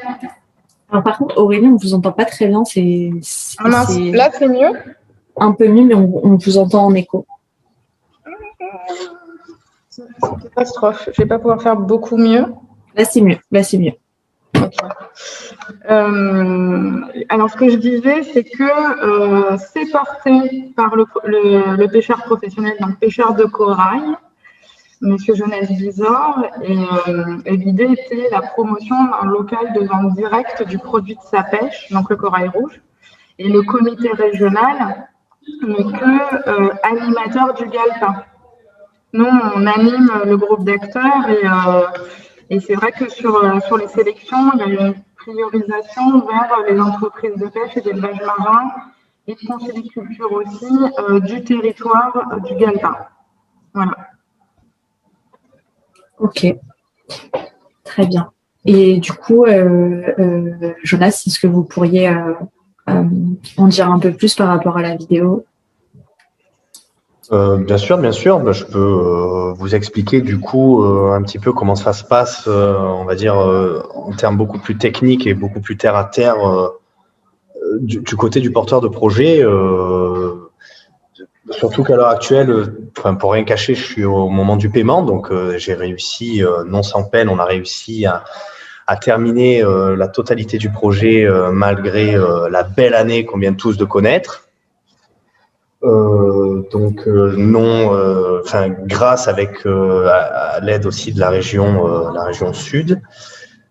Alors, par contre, Aurélie, on ne vous entend pas très bien.
Là, c'est mieux?
Un peu mieux, mais on vous entend en écho.
C'est une catastrophe. Je ne vais pas pouvoir faire beaucoup mieux.
Là, c'est mieux.
Okay. Alors, ce que je disais, c'est que c'est porté par le pêcheur professionnel, donc pêcheur de corail, Monsieur Jonas Bizor, et l'idée était la promotion d'un local de vente directe du produit de sa pêche, donc le corail rouge, et le comité régional n'est que animateur du GALPA. Nous, on anime le groupe d'acteurs et c'est vrai que sur les sélections, il y a une priorisation vers les entreprises de pêche et d'élevage marin et de conchyliculture aussi du territoire du GALPA. Voilà.
Ok, très bien. Et du coup, Jonas, est-ce que vous pourriez en dire un peu plus par rapport à la vidéo?
Bien sûr. Je peux vous expliquer du coup un petit peu comment ça se passe, on va dire, en termes beaucoup plus techniques et beaucoup plus terre à terre du côté du porteur de projet. Surtout qu'à l'heure actuelle, pour rien cacher, je suis au moment du paiement, donc j'ai réussi, non sans peine, on a réussi à terminer la totalité du projet malgré la belle année qu'on vient tous de connaître. Grâce à l'aide aussi de la région sud.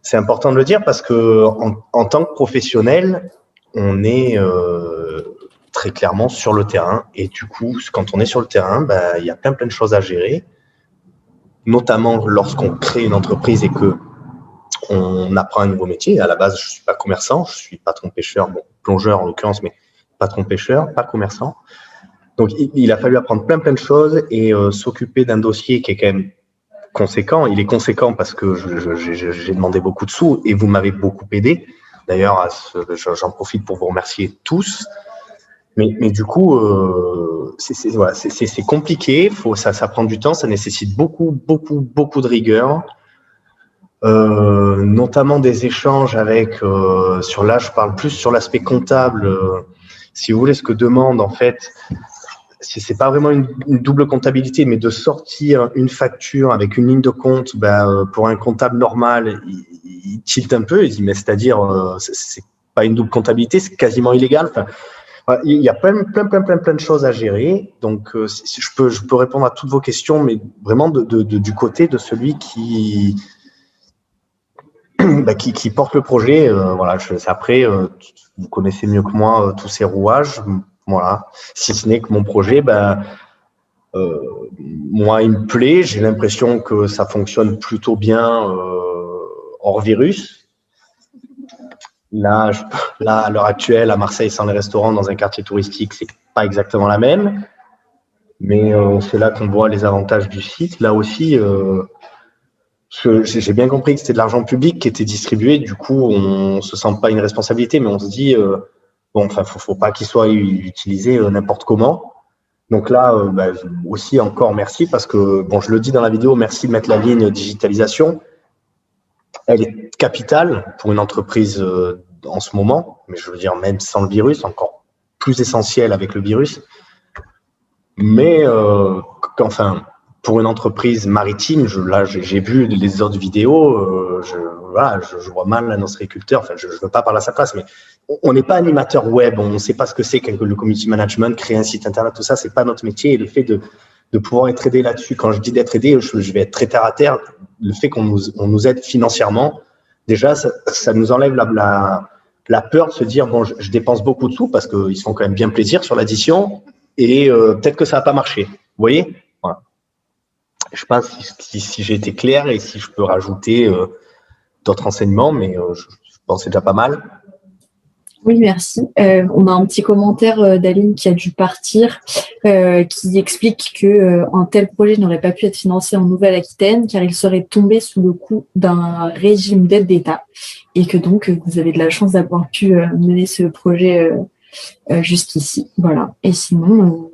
C'est important de le dire parce que en tant que professionnel, on est très clairement sur le terrain, et du coup, quand on est sur le terrain, il y a plein de choses à gérer, notamment lorsqu'on crée une entreprise et que on apprend un nouveau métier. À la base, je suis pas commerçant, je suis patron pêcheur, plongeur en l'occurrence, mais patron pêcheur, pas commerçant. Donc, il a fallu apprendre plein de choses et s'occuper d'un dossier qui est quand même conséquent. Il est conséquent parce que j'ai demandé beaucoup de sous et vous m'avez beaucoup aidé. D'ailleurs, j'en profite pour vous remercier tous. Mais du coup, c'est compliqué. Ça prend du temps, ça nécessite beaucoup de rigueur. Notamment des échanges avec, là je parle plus sur l'aspect comptable. Si vous voulez, ce que demande en fait, c'est pas vraiment une double comptabilité, mais de sortir une facture avec une ligne de compte, pour un comptable normal, il tilte un peu, il dit mais c'est-à-dire c'est pas une double comptabilité, c'est quasiment illégal. Enfin, il y a plein de choses à gérer. Donc je peux répondre à toutes vos questions, mais vraiment du côté de celui qui porte le projet. Après, vous connaissez mieux que moi tous ces rouages. Voilà. Si ce n'est que mon projet, moi, il me plaît. J'ai l'impression que ça fonctionne plutôt bien hors virus. Là, à l'heure actuelle, à Marseille, sans les restaurants, dans un quartier touristique, c'est pas exactement la même. Mais c'est là qu'on voit les avantages du site. Là aussi, j'ai bien compris que c'était de l'argent public qui était distribué. Du coup, on se sent pas une responsabilité, mais on se dit, faut pas qu'il soit utilisé n'importe comment. Donc là, aussi encore merci parce que, je le dis dans la vidéo, merci de mettre la ligne digitalisation. Elle est capitale pour une entreprise en ce moment, mais je veux dire même sans le virus, encore plus essentielle avec le virus. Mais pour une entreprise maritime, j'ai vu les autres vidéos, je vois mal un ostréiculteur, je ne veux pas parler à sa place, mais on n'est pas animateur web, on ne sait pas ce que c'est que le community management, créer un site internet, tout ça, c'est pas notre métier. Et le fait de pouvoir être aidé là-dessus, quand je dis d'être aidé, je vais être très terre à terre. Le fait qu'on nous aide financièrement, déjà, ça nous enlève la peur de se dire, je dépense beaucoup de sous parce qu'ils se font quand même bien plaisir sur l'addition et peut-être que ça va pas marcher. Vous voyez? Voilà. Je ne sais pas si j'ai été clair et si je peux rajouter d'autres renseignements, mais je pense que c'est déjà pas mal.
Oui, merci. On a un petit commentaire d'Aline qui a dû partir, qui explique que un tel projet n'aurait pas pu être financé en Nouvelle-Aquitaine car il serait tombé sous le coup d'un régime d'aide d'État et que donc vous avez de la chance d'avoir pu mener ce projet jusqu'ici. Voilà. Et sinon,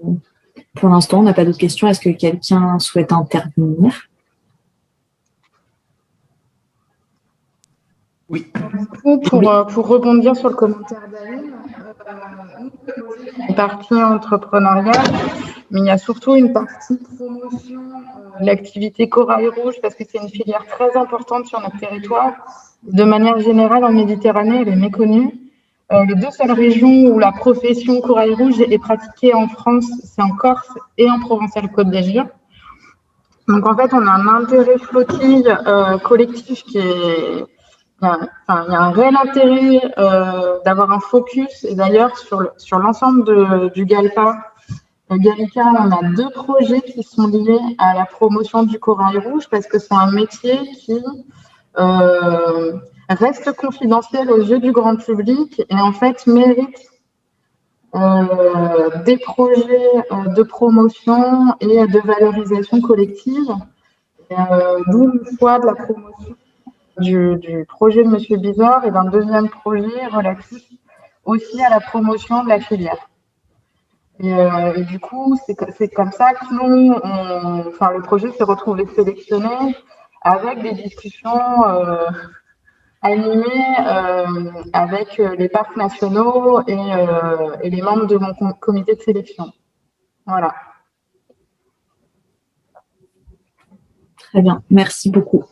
pour l'instant, on n'a pas d'autres questions. Est-ce que quelqu'un souhaite intervenir?
Oui.
Pour rebondir sur le commentaire d'Aline, une partie entrepreneuriale, mais il y a surtout une partie promotion de l'activité Corail Rouge parce que c'est une filière très importante sur notre territoire. De manière générale, en Méditerranée, elle est méconnue. Les deux seules régions où la profession Corail Rouge est pratiquée en France, c'est en Corse et en Provence-Alpes-Côte d'Azur. Donc en fait, on a un intérêt flottille collectif qui est... il y a un réel intérêt d'avoir un focus. Et d'ailleurs, sur l'ensemble du GALPA, Gallica, on a 2 projets qui sont liés à la promotion du corail rouge parce que c'est un métier qui reste confidentiel aux yeux du grand public et en fait mérite des projets de promotion et de valorisation collective. D'où le choix de la promotion du projet de M. Bizor et d'un deuxième projet relatif aussi à la promotion de la filière. Et du coup, c'est comme ça que nous, le projet s'est retrouvé sélectionné avec des discussions animées avec les parcs nationaux et les membres de mon comité de sélection. Voilà.
Très bien, merci beaucoup.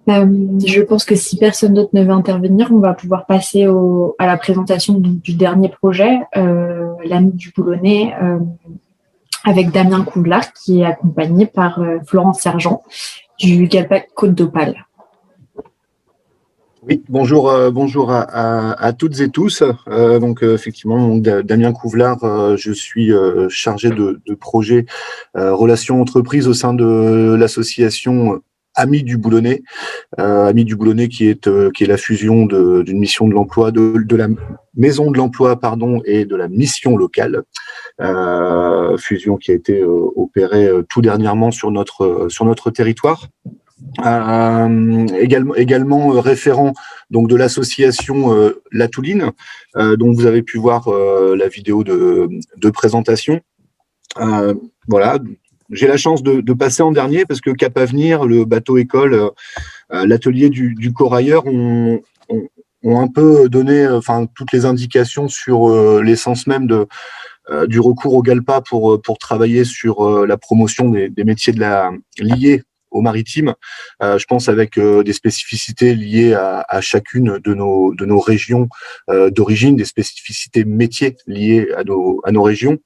Je pense que si personne d'autre ne veut intervenir, on va pouvoir passer à la présentation du dernier projet, l'Ami du Boulonnais, avec Damien Couvlar, qui est accompagné par Florence Sergent du GALPA Côte d'Opale.
Oui, bonjour à toutes et tous. Effectivement, Damien Couvlar, je suis chargé de projet relations entreprises au sein de l'association Amis du Boulonnais, Amis du Boulonnais qui est la fusion d'une mission de l'emploi, de la maison de l'emploi, et de la mission locale, fusion qui a été opérée tout dernièrement sur notre territoire. Également référent donc de l'association La Touline, dont vous avez pu voir la vidéo de présentation. Voilà. J'ai la chance de passer en dernier parce que Cap Avenir, le bateau école, l'atelier du corailleur ont un peu donné toutes les indications sur l'essence même du recours au GALPA pour travailler sur la promotion des métiers liés au maritime. Je pense avec des spécificités liées à chacune de nos régions d'origine, des spécificités métiers liées à nos régions.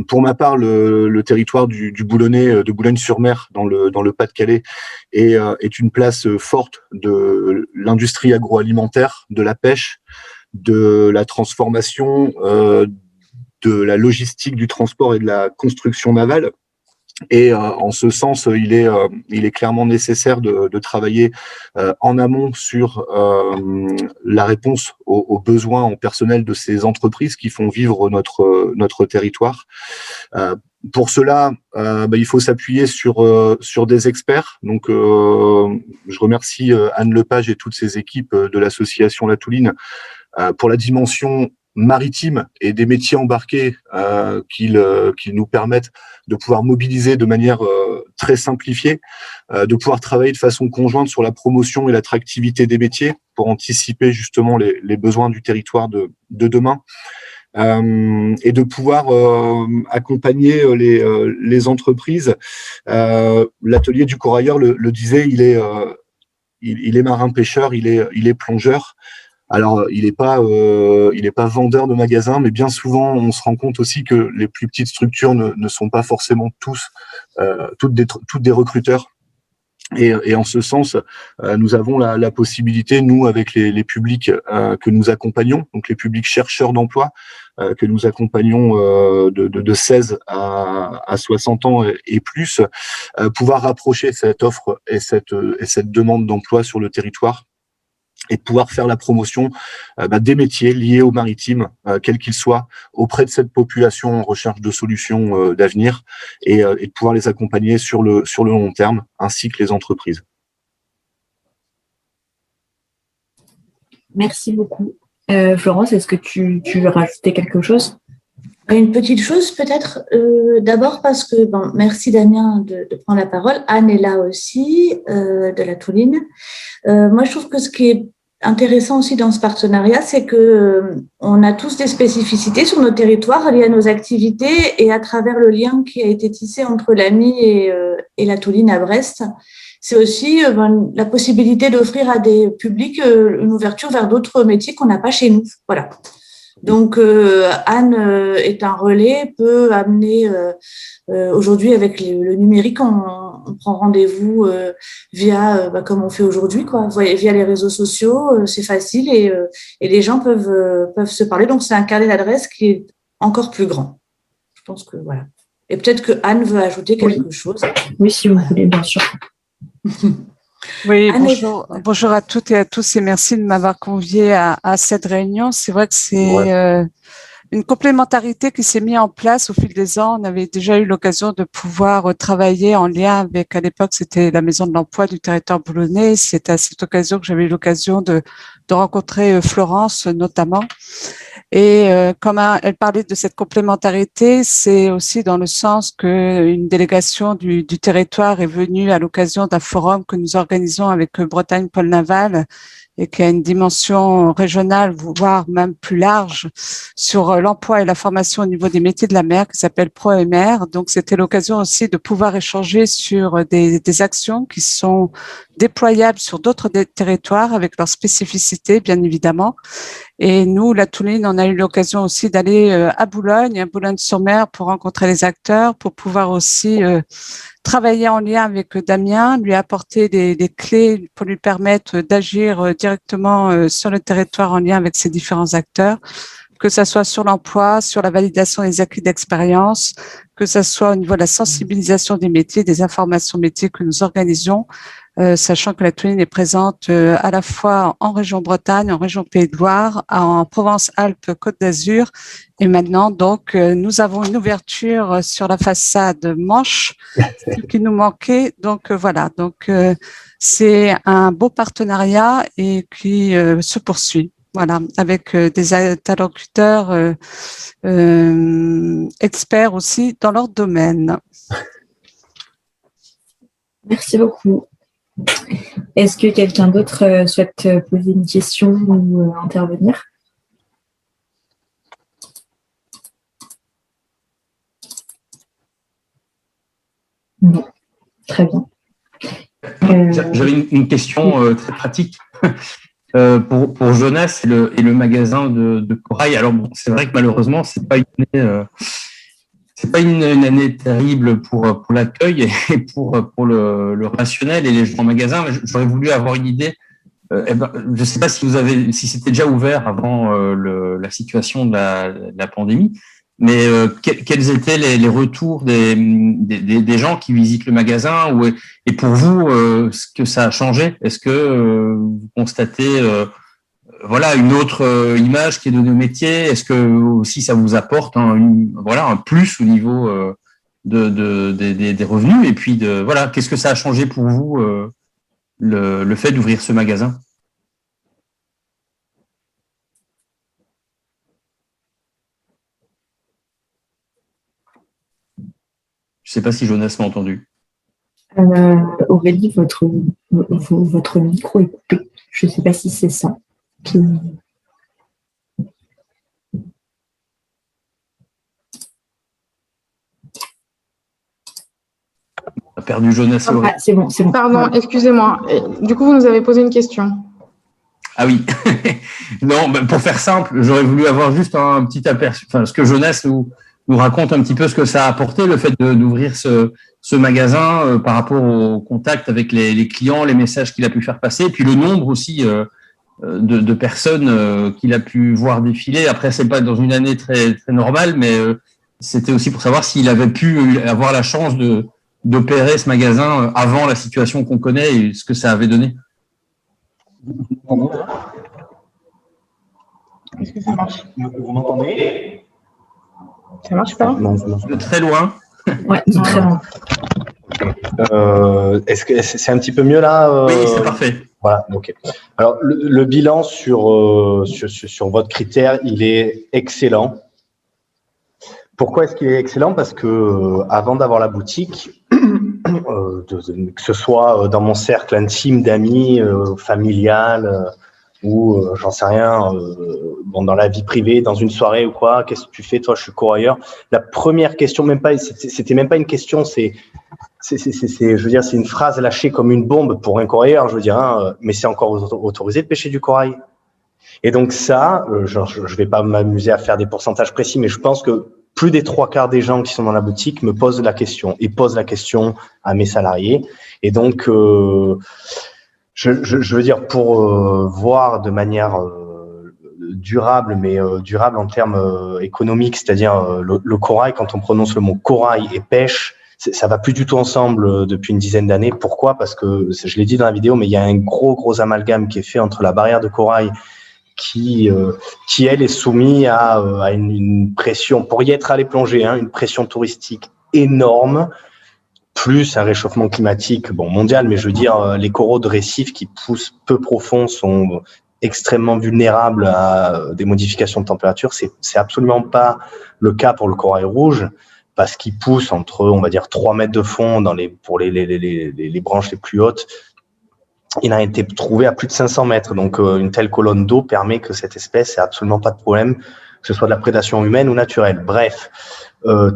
Pour ma part, le territoire du Boulonnais, de Boulogne-sur-Mer, dans le Pas-de-Calais, est une place forte de l'industrie agroalimentaire, de la pêche, de la transformation, de la logistique du transport et de la construction navale. Et en ce sens, il est clairement nécessaire de travailler en amont sur la réponse aux besoins en personnel de ces entreprises qui font vivre notre territoire. Pour cela, il faut s'appuyer sur des experts. Donc, je remercie Anne Lepage et toutes ses équipes de l'association La Touline pour la dimension maritime et des métiers embarqués qu'ils nous permettent de pouvoir mobiliser de manière très simplifiée, de pouvoir travailler de façon conjointe sur la promotion et l'attractivité des métiers pour anticiper justement les besoins du territoire de demain. Et de pouvoir accompagner les entreprises. L'atelier du corailleur le disait, il est marin-pêcheur, il est plongeur. Alors, il n'est pas vendeur de magasin, mais bien souvent, on se rend compte aussi que les plus petites structures ne sont pas forcément toutes des recruteurs. Et en ce sens, nous avons la possibilité, nous, avec les publics que nous accompagnons, donc les publics chercheurs d'emploi, que nous accompagnons de 16 à 60 ans et plus, pouvoir rapprocher cette offre et cette demande d'emploi sur le territoire. et de pouvoir faire la promotion des métiers liés au maritime, quels qu'ils soient, auprès de cette population en recherche de solutions d'avenir et de pouvoir les accompagner sur le long terme, ainsi que les entreprises.
Merci beaucoup. Florence, est-ce que tu veux rajouter quelque chose?
Une petite chose peut-être, d'abord parce que, merci Damien de prendre la parole. Anne est là aussi, de la Touline. Moi, je trouve que ce qui est intéressant aussi dans ce partenariat, c'est que on a tous des spécificités sur nos territoires liées à nos activités et à travers le lien qui a été tissé entre l'AMI et la Touline à Brest. C'est aussi la possibilité d'offrir à des publics une ouverture vers d'autres métiers qu'on n'a pas chez nous. Voilà. Donc, Anne est un relais, peut amener, aujourd'hui avec le numérique, on prend rendez-vous via, comme on fait aujourd'hui, via les réseaux sociaux, c'est facile et les gens peuvent se parler. Donc, c'est un carnet d'adresses qui est encore plus grand. Je pense que voilà. Et peut-être que Anne veut ajouter quelque chose.
Oui, si vous voulez, bien sûr.
Oui, bonjour à toutes et à tous et merci de m'avoir convié à cette réunion. C'est vrai que c'est une complémentarité qui s'est mise en place au fil des ans. On avait déjà eu l'occasion de pouvoir travailler en lien avec, à l'époque, c'était la Maison de l'Emploi du territoire boulonnais. C'est à cette occasion que j'avais eu l'occasion de rencontrer Florence notamment. Et comme elle parlait de cette complémentarité, c'est aussi dans le sens que une délégation du territoire est venue à l'occasion d'un forum que nous organisons avec Bretagne Pôle Naval et qui a une dimension régionale, voire même plus large, sur l'emploi et la formation au niveau des métiers de la mer, qui s'appelle ProMR. Donc, c'était l'occasion aussi de pouvoir échanger sur des actions qui sont déployables sur d'autres territoires avec leurs spécificités, bien évidemment. Et nous, la Touline, on a eu l'occasion aussi d'aller à Boulogne-sur-Mer pour rencontrer les acteurs, pour pouvoir aussi travailler en lien avec Damien, lui apporter des clés pour lui permettre d'agir directement sur le territoire en lien avec ces différents acteurs, que ça soit sur l'emploi, sur la validation des acquis d'expérience, que ça soit au niveau de la sensibilisation des métiers, des informations métiers que nous organisons, sachant que la Touline est présente à la fois en région Bretagne, en région Pays de Loire, en Provence-Alpes-Côte d'Azur. Et maintenant, donc, nous avons une ouverture sur la façade Manche, ce qui nous manquait. Donc, voilà. Donc, c'est un beau partenariat et qui se poursuit. Voilà, avec des interlocuteurs experts aussi dans leur domaine.
Merci beaucoup. Est-ce que quelqu'un d'autre souhaite poser une question ou intervenir? Non. Très bien.
J'avais une question très pratique pour Jonas et le magasin de Corail. Alors bon, c'est vrai que malheureusement, c'est pas une année terrible pour l'accueil et pour le rationnel et les gens en magasin. J'aurais voulu avoir une idée. Je ne sais pas si c'était déjà ouvert avant la situation de la pandémie, mais quels étaient les retours des gens qui visitent le magasin et pour vous, ce que ça a changé? Est-ce que vous constatez une autre image qui est donnée au métier? Est-ce que aussi ça vous apporte un plus au niveau des revenus? Et puis qu'est-ce que ça a changé pour vous le fait d'ouvrir ce magasin? Je ne sais pas si Jonas m'a entendu.
Aurélie, votre micro est coupé. Je ne sais pas si c'est ça.
On a perdu Jonas.
Ah, c'est bon. Pardon, excusez-moi. Du coup, vous nous avez posé une question.
Ah oui. Non, pour faire simple, j'aurais voulu avoir juste un petit aperçu. Enfin, ce que Jonas nous raconte un petit peu ce que ça a apporté, le fait d'ouvrir ce magasin par rapport au contact avec les clients, les messages qu'il a pu faire passer, et puis le nombre aussi de personnes qu'il a pu voir défiler. Après, c'est pas dans une année très, très normale, mais c'était aussi pour savoir s'il avait pu avoir la chance d'opérer ce magasin avant la situation qu'on connaît et ce que ça avait donné.
Est-ce que ça marche?
Vous m'entendez?
Ça marche pas?
Non, ça marche
De très loin.
Ouais, très loin.
Est-ce que c'est un petit peu mieux là?
Oui, c'est parfait.
Voilà, ok. Alors, le bilan sur votre critère, il est excellent. Pourquoi est-ce qu'il est excellent? Parce que avant d'avoir la boutique, que ce soit dans mon cercle intime d'amis, familial, ou j'en sais rien, bon, dans la vie privée, dans une soirée ou quoi, qu'est-ce que tu fais? Toi, je suis courailleur. La première question, c'était même pas une question, je veux dire, c'est une phrase lâchée comme une bombe pour un corailleur, je veux dire, hein, mais c'est encore autorisé de pêcher du corail. Et donc ça, je vais pas m'amuser à faire des pourcentages précis, mais je pense que plus des 3/4 des gens qui sont dans la boutique me posent la question et posent la question à mes salariés. Et donc, je veux dire, pour voir de manière durable, mais durable en termes économiques, c'est-à-dire le corail, quand on prononce le mot corail et pêche, ça va plus du tout ensemble depuis une dizaine d'années. Pourquoi? Parce que, je l'ai dit dans la vidéo, mais il y a un gros amalgame qui est fait entre la barrière de corail qui elle est soumise à une pression, pour y être allé plonger, hein, une pression touristique énorme, plus un réchauffement climatique mondial, mais je veux dire, les coraux de récifs qui poussent peu profond sont extrêmement vulnérables à des modifications de température. C'est absolument pas le cas pour le corail rouge, parce qu'il pousse entre, on va dire, 3 mètres de fond pour les branches les plus hautes. Il a été trouvé à plus de 500 mètres. Donc, une telle colonne d'eau permet que cette espèce ait absolument pas de problème, que ce soit de la prédation humaine ou naturelle. Bref,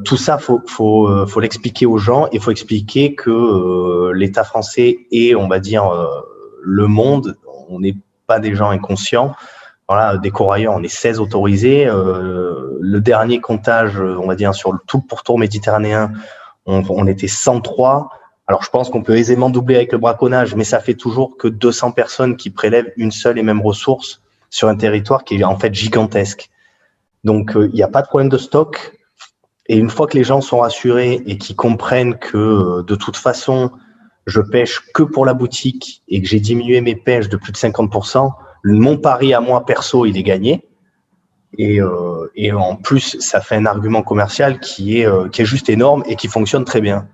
tout ça, faut l'expliquer aux gens, et faut expliquer que l'État français et, on va dire, le monde, on n'est pas des gens inconscients. Voilà, des corailleurs, on est 16 autorisés. Le dernier comptage, on va dire, sur tout le pourtour méditerranéen, on était 103. Alors, je pense qu'on peut aisément doubler avec le braconnage, mais ça fait toujours que 200 personnes qui prélèvent une seule et même ressource sur un territoire qui est en fait gigantesque. Donc, il n'y a pas de problème de stock. Et une fois que les gens sont rassurés et qu'ils comprennent que, de toute façon, je pêche que pour la boutique et que j'ai diminué mes pêches de plus de 50%, mon pari à moi, perso, il est gagné. Et en plus, ça fait un argument commercial qui est juste énorme et qui fonctionne très bien.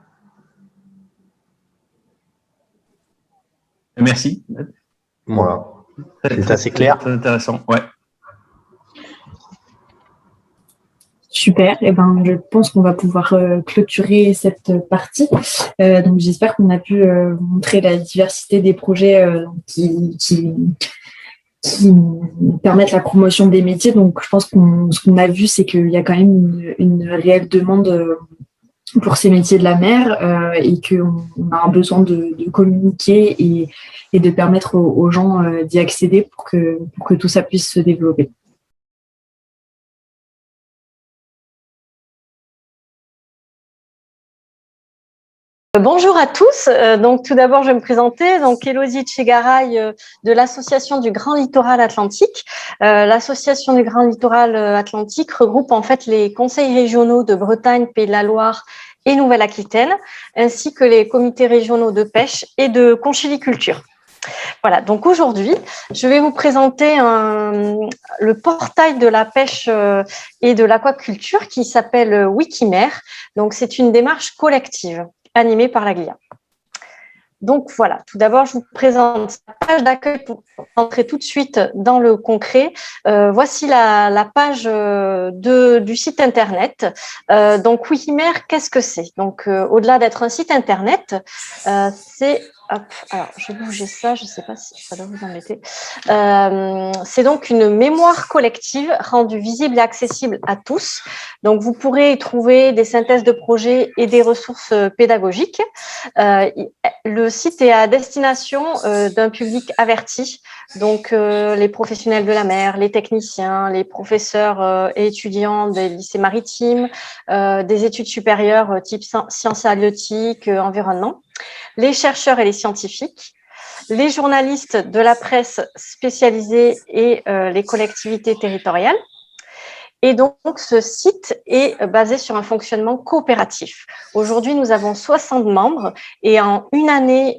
Merci.
Voilà. C'est assez clair.
Très intéressant. Ouais.
Super. Et je pense qu'on va pouvoir clôturer cette partie. Donc, j'espère qu'on a pu montrer la diversité des projets qui permettent la promotion des métiers. Donc, je pense ce qu'on a vu, c'est qu'il y a quand même une réelle demande pour ces métiers de la mer et qu'on a un besoin de communiquer et de permettre aux gens d'y accéder pour que tout ça puisse se développer.
Bonjour à tous. Donc tout d'abord, je vais me présenter. Donc Élodie Tchegaray de l'association du Grand Littoral Atlantique. L'association du Grand Littoral Atlantique regroupe en fait les conseils régionaux de Bretagne, Pays de la Loire et Nouvelle-Aquitaine, ainsi que les comités régionaux de pêche et de conchiliculture. Voilà, donc aujourd'hui, je vais vous présenter le portail de la pêche et de l'aquaculture qui s'appelle Wikimer. Donc c'est une démarche collective animée par la GLIA. Donc voilà, tout d'abord, je vous présente la page d'accueil pour entrer tout de suite dans le concret. Voici la page du site internet. Donc Wikimer, qu'est-ce que c'est? Donc au-delà d'être un site internet, c'est... Hop, alors, je vais bouger ça, je ne sais pas si ça doit vous embêter. C'est donc une mémoire collective rendue visible et accessible à tous. Donc, vous pourrez y trouver des synthèses de projets et des ressources pédagogiques. Le site est à destination d'un public averti, donc les professionnels de la mer, les techniciens, les professeurs et étudiants des lycées maritimes, des études supérieures type sciences halieutiques, environnement, les chercheurs et les scientifiques, les journalistes de la presse spécialisée et les collectivités territoriales. Et donc, ce site est basé sur un fonctionnement coopératif. Aujourd'hui, nous avons 60 membres et en une année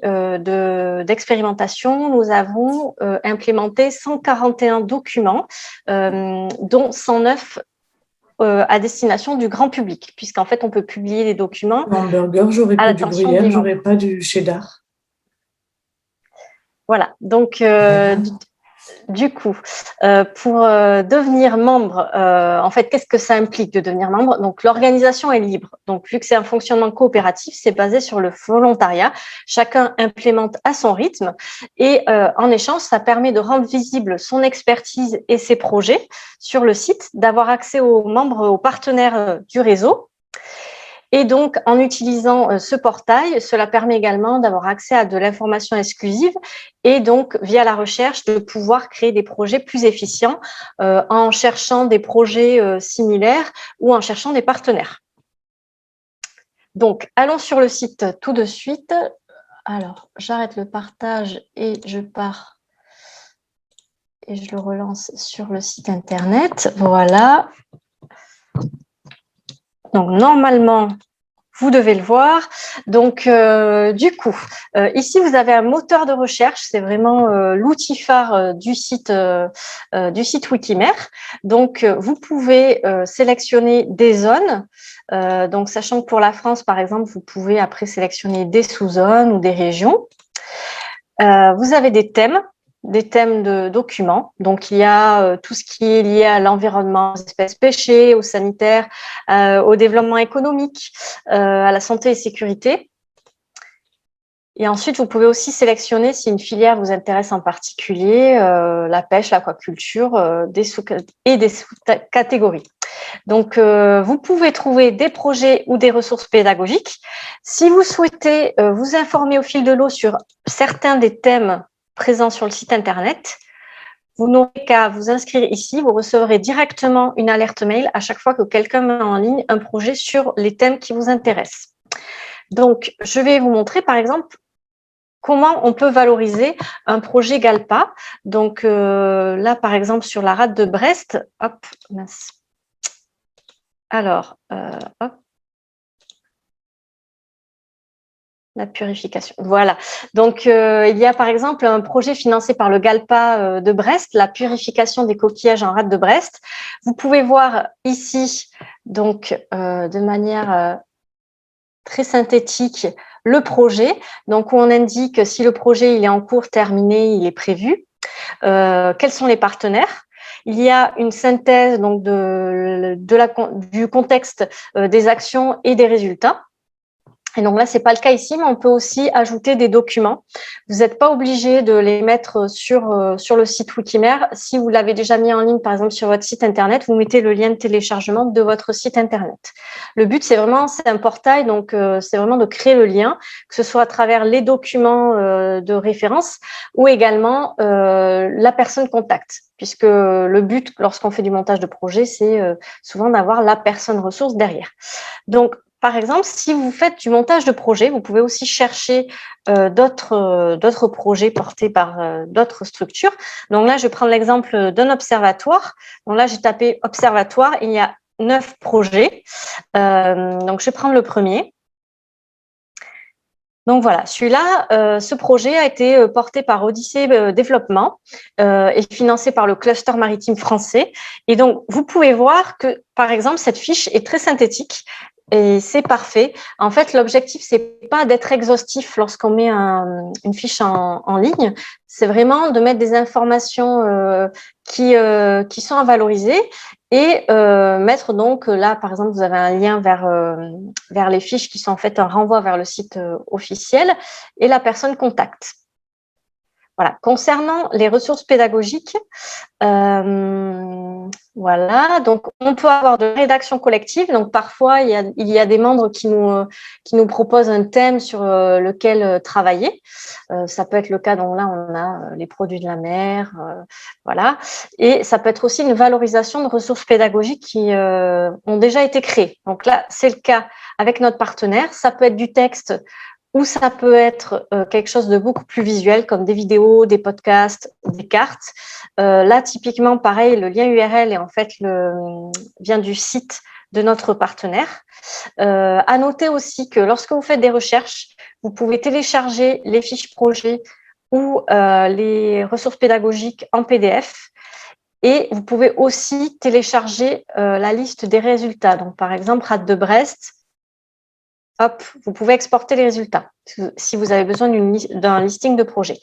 d'expérimentation, nous avons implémenté 141 documents, dont 109 à destination du grand public, puisqu'en fait, on peut publier les documents.
Hamburger, j'aurais pas du gruyère, j'aurais pas du cheddar.
Voilà, donc du coup, pour devenir membre, en fait, qu'est-ce que ça implique de devenir membre? Donc, l'organisation est libre. Donc, vu que c'est un fonctionnement coopératif, c'est basé sur le volontariat. Chacun implémente à son rythme et en échange, ça permet de rendre visible son expertise et ses projets sur le site, d'avoir accès aux membres, aux partenaires du réseau. Et donc, en utilisant ce portail, cela permet également d'avoir accès à de l'information exclusive et donc, via la recherche, de pouvoir créer des projets plus efficients en cherchant des projets similaires ou en cherchant des partenaires. Donc, allons sur le site tout de suite. Alors, j'arrête le partage et je pars et je le relance sur le site internet. Voilà. Donc, normalement, vous devez le voir. Donc, du coup, ici, vous avez un moteur de recherche. C'est vraiment l'outil phare du site Wikimer. Donc, vous pouvez sélectionner des zones. Donc, sachant que pour la France, par exemple, vous pouvez après sélectionner des sous-zones ou des régions. Vous avez des thèmes de documents. Donc, il y a tout ce qui est lié à l'environnement, aux espèces pêchées, au sanitaire, au développement économique, à la santé et sécurité. Et ensuite, vous pouvez aussi sélectionner si une filière vous intéresse en particulier, la pêche, l'aquaculture des sous-catégories. Donc, vous pouvez trouver des projets ou des ressources pédagogiques. Si vous souhaitez vous informer au fil de l'eau sur certains des thèmes présents sur le site internet, vous n'aurez qu'à vous inscrire ici. Vous recevrez directement une alerte mail à chaque fois que quelqu'un met en ligne un projet sur les thèmes qui vous intéressent. Donc, je vais vous montrer, par exemple, comment on peut valoriser un projet GALPA. Donc, là, par exemple, sur la rade de Brest, hop, mince. Alors, hop. La purification. Voilà. Donc, il y a par exemple un projet financé par le GALPA de Brest, la purification des coquillages en rade de Brest. Vous pouvez voir ici, donc, de manière très synthétique, le projet. Donc, où on indique si le projet il est en cours, terminé, il est prévu. Quels sont les partenaires? Il y a une synthèse donc du contexte des actions et des résultats. Et donc là, c'est pas le cas ici, mais on peut aussi ajouter des documents. Vous n'êtes pas obligé de les mettre sur le site Wikimer. Si vous l'avez déjà mis en ligne, par exemple, sur votre site internet, vous mettez le lien de téléchargement de votre site internet. Le but, c'est un portail, donc c'est vraiment de créer le lien, que ce soit à travers les documents de référence ou également la personne contact. Puisque le but, lorsqu'on fait du montage de projet, c'est souvent d'avoir la personne ressource derrière. Donc, par exemple, si vous faites du montage de projet, vous pouvez aussi chercher d'autres projets portés par d'autres structures. Donc là, je vais prendre l'exemple d'un observatoire. Donc là, j'ai tapé observatoire, il y a 9 projets. Donc, je vais prendre le premier. Donc voilà, celui-là, ce projet a été porté par Odyssée Développement et financé par le cluster maritime français. Et donc, vous pouvez voir que, par exemple, cette fiche est très synthétique. Et c'est parfait. En fait, l'objectif, c'est pas d'être exhaustif lorsqu'on met une fiche en ligne. C'est vraiment de mettre des informations qui sont à valoriser et mettre donc là, par exemple, vous avez un lien vers les fiches qui sont en fait un renvoi vers le site officiel et la personne contact. Voilà. Concernant les ressources pédagogiques, voilà, donc on peut avoir de rédaction collective. Donc parfois il y a des membres qui nous proposent un thème sur lequel travailler. Ça peut être le cas, donc là on a les produits de la mer, voilà. Et ça peut être aussi une valorisation de ressources pédagogiques qui ont déjà été créées. Donc là c'est le cas avec notre partenaire. Ça peut être du texte ou ça peut être quelque chose de beaucoup plus visuel, comme des vidéos, des podcasts, des cartes. Là, typiquement, pareil, le lien URL vient du site de notre partenaire. À noter aussi que lorsque vous faites des recherches, vous pouvez télécharger les fiches projets ou les ressources pédagogiques en PDF. Et vous pouvez aussi télécharger la liste des résultats. Donc, par exemple, Rade de Brest, hop, vous pouvez exporter les résultats si vous avez besoin d'un listing de projets.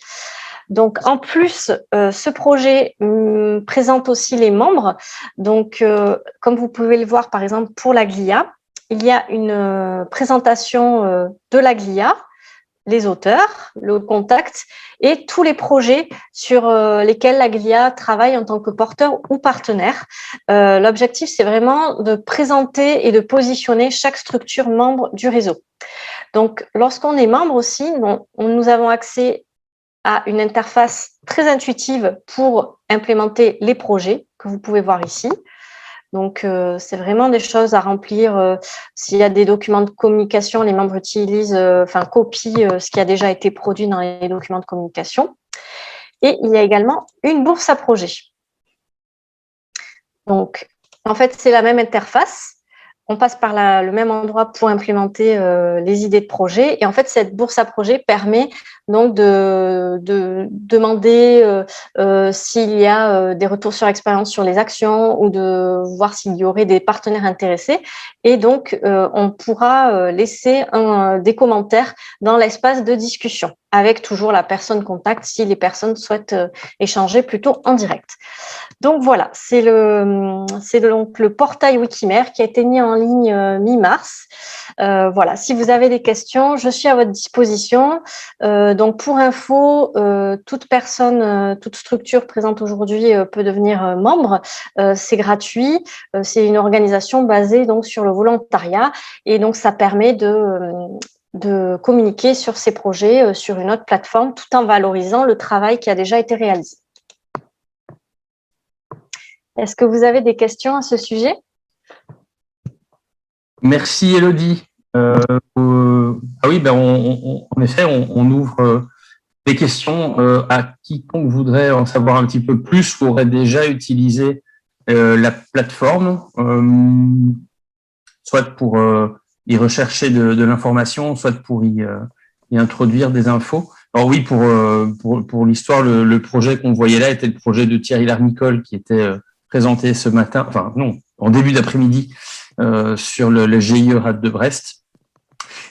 Donc, en plus, ce projet présente aussi les membres. Donc, comme vous pouvez le voir, par exemple, pour la GLIA, il y a une présentation de la GLIA, les auteurs, le contact et tous les projets sur lesquels la GLIA travaille en tant que porteur ou partenaire. L'objectif, c'est vraiment de présenter et de positionner chaque structure membre du réseau. Donc, lorsqu'on est membre aussi, nous avons accès à une interface très intuitive pour implémenter les projets que vous pouvez voir ici. Donc, c'est vraiment des choses à remplir. S'il y a des documents de communication, les membres utilisent, copient ce qui a déjà été produit dans les documents de communication. Et il y a également une bourse à projet. Donc, en fait, c'est la même interface. On passe par le même endroit pour implémenter les idées de projet. Et en fait, cette bourse à projet permet donc de demander s'il y a des retours sur expérience sur les actions ou de voir s'il y aurait des partenaires intéressés. Et donc, on pourra laisser des commentaires dans l'espace de discussion avec toujours la personne contact si les personnes souhaitent échanger plutôt en direct. Donc voilà, c'est donc le portail Wikimer qui a été mis en ligne mi-mars. Voilà, si vous avez des questions, je suis à votre disposition. Donc pour info, toute personne, toute structure présente aujourd'hui peut devenir membre. C'est gratuit. C'est une organisation basée donc sur le volontariat et donc ça permet de communiquer sur ces projets sur une autre plateforme tout en valorisant le travail qui a déjà été réalisé. Est-ce que vous avez des questions à ce sujet?
Merci Élodie. Oui, en effet, on ouvre des questions à quiconque voudrait en savoir un petit peu plus ou aurait déjà utilisé la plateforme, soit pour y rechercher de l'information, soit pour y introduire des infos. Alors oui, pour l'histoire, le projet qu'on voyait là était le projet de Thierry Larmicole qui était présenté ce matin, en début d'après-midi, sur le GIE Rade de Brest.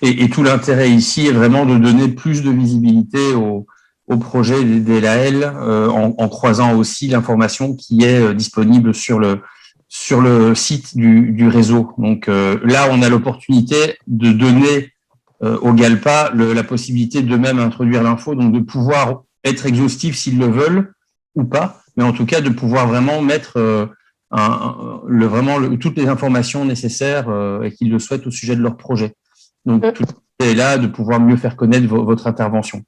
Et tout l'intérêt ici est vraiment de donner plus de visibilité au projet des LAL en croisant aussi l'information qui est disponible sur le site du réseau. Donc là, on a l'opportunité de donner aux GALPA la possibilité d'eux-mêmes introduire l'info, donc de pouvoir être exhaustifs s'ils le veulent ou pas, mais en tout cas de pouvoir vraiment mettre toutes les informations nécessaires et qu'ils le souhaitent au sujet de leur projet. Donc tout est là de pouvoir mieux faire connaître votre intervention.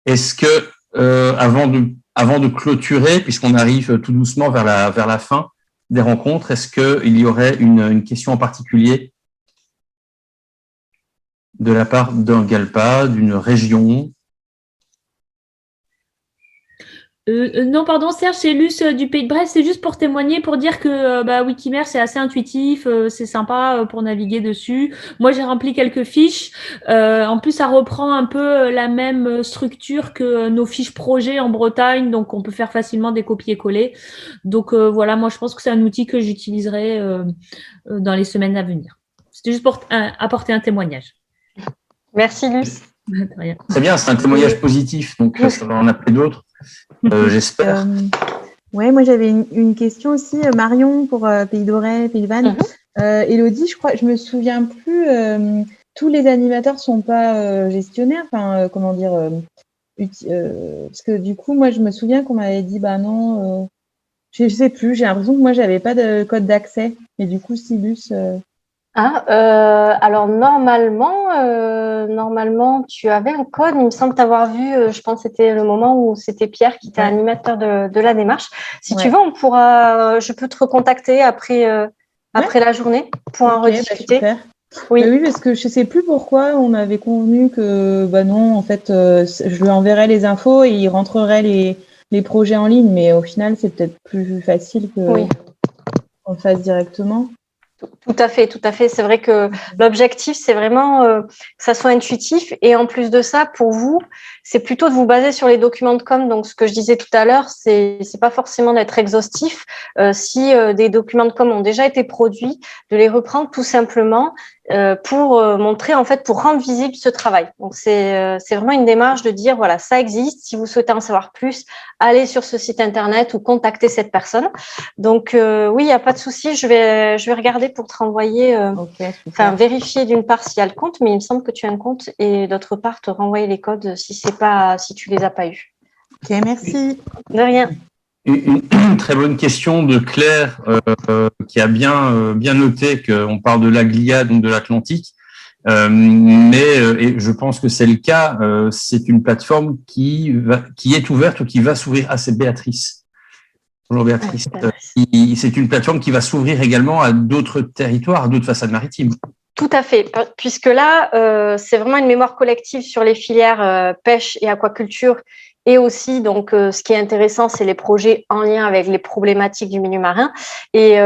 Est-ce que avant de clôturer, puisqu'on arrive tout doucement vers la fin des rencontres, est-ce qu'il y aurait une question en particulier de la part d'un GALPA, d'une région?
Non, pardon, Serge, c'est Luce du Pays de Brest. C'est juste pour témoigner, pour dire que Wikimer, c'est assez intuitif, c'est sympa pour naviguer dessus. Moi, j'ai rempli quelques fiches. En plus, ça reprend un peu la même structure que nos fiches projets en Bretagne, donc on peut faire facilement des copier-coller. Donc voilà, moi, je pense que c'est un outil que j'utiliserai dans les semaines à venir. C'était juste pour apporter un témoignage.
Merci, Luce.
Très bien, c'est un témoignage positif, donc ça va en appeler d'autres. J'espère.
Ouais, moi j'avais une question aussi, Marion pour Pays d'Auray, Pays de Vannes. Élodie, je me souviens plus. Tous les animateurs sont pas gestionnaires. Enfin, comment dire parce que du coup, moi je me souviens qu'on m'avait dit, non, je sais plus. J'ai l'impression que moi j'avais pas de code d'accès. Mais du coup, Silus.
Alors normalement, tu avais un code. Il me semble t'avoir vu. Je pense que c'était le moment où c'était Pierre qui était animateur de la démarche. Si tu veux, je peux te recontacter après la journée pour en rediscuter. Oui.
Oui, parce que je sais plus pourquoi on avait convenu que, bah non, en fait, je lui enverrais les infos et il rentrerait les projets en ligne, mais au final, c'est peut-être plus facile que qu'on le fasse directement.
Tout à fait, tout à fait. C'est vrai que l'objectif, c'est vraiment que ça soit intuitif. Et en plus de ça, pour vous, c'est plutôt de vous baser sur les documents de com. Donc, ce que je disais tout à l'heure, c'est pas forcément d'être exhaustif. Si des documents de com ont déjà été produits, de les reprendre tout simplement pour montrer, en fait, pour rendre visible ce travail. Donc, c'est vraiment une démarche de dire, voilà, ça existe. Si vous souhaitez en savoir plus, allez sur ce site internet ou contactez cette personne. Donc, oui, il n'y a pas de souci. Je vais regarder pour te renvoyer, vérifier d'une part s'il y a le compte, mais il me semble que tu as un compte, et d'autre part te renvoyer les codes si tu les as pas eus.
Ok, merci.
De rien.
Une très bonne question de Claire qui a bien noté qu'on parle de l'Aglia, donc de l'Atlantique, et je pense que c'est le cas. C'est une plateforme qui est ouverte ou qui va s'ouvrir. Ah, c'est Béatrice. Bonjour Béatrice. C'est une plateforme qui va s'ouvrir également à d'autres territoires, à d'autres façades maritimes.
Tout à fait, puisque là, c'est vraiment une mémoire collective sur les filières pêche et aquaculture. Et aussi, donc, ce qui est intéressant, c'est les projets en lien avec les problématiques du milieu marin. Et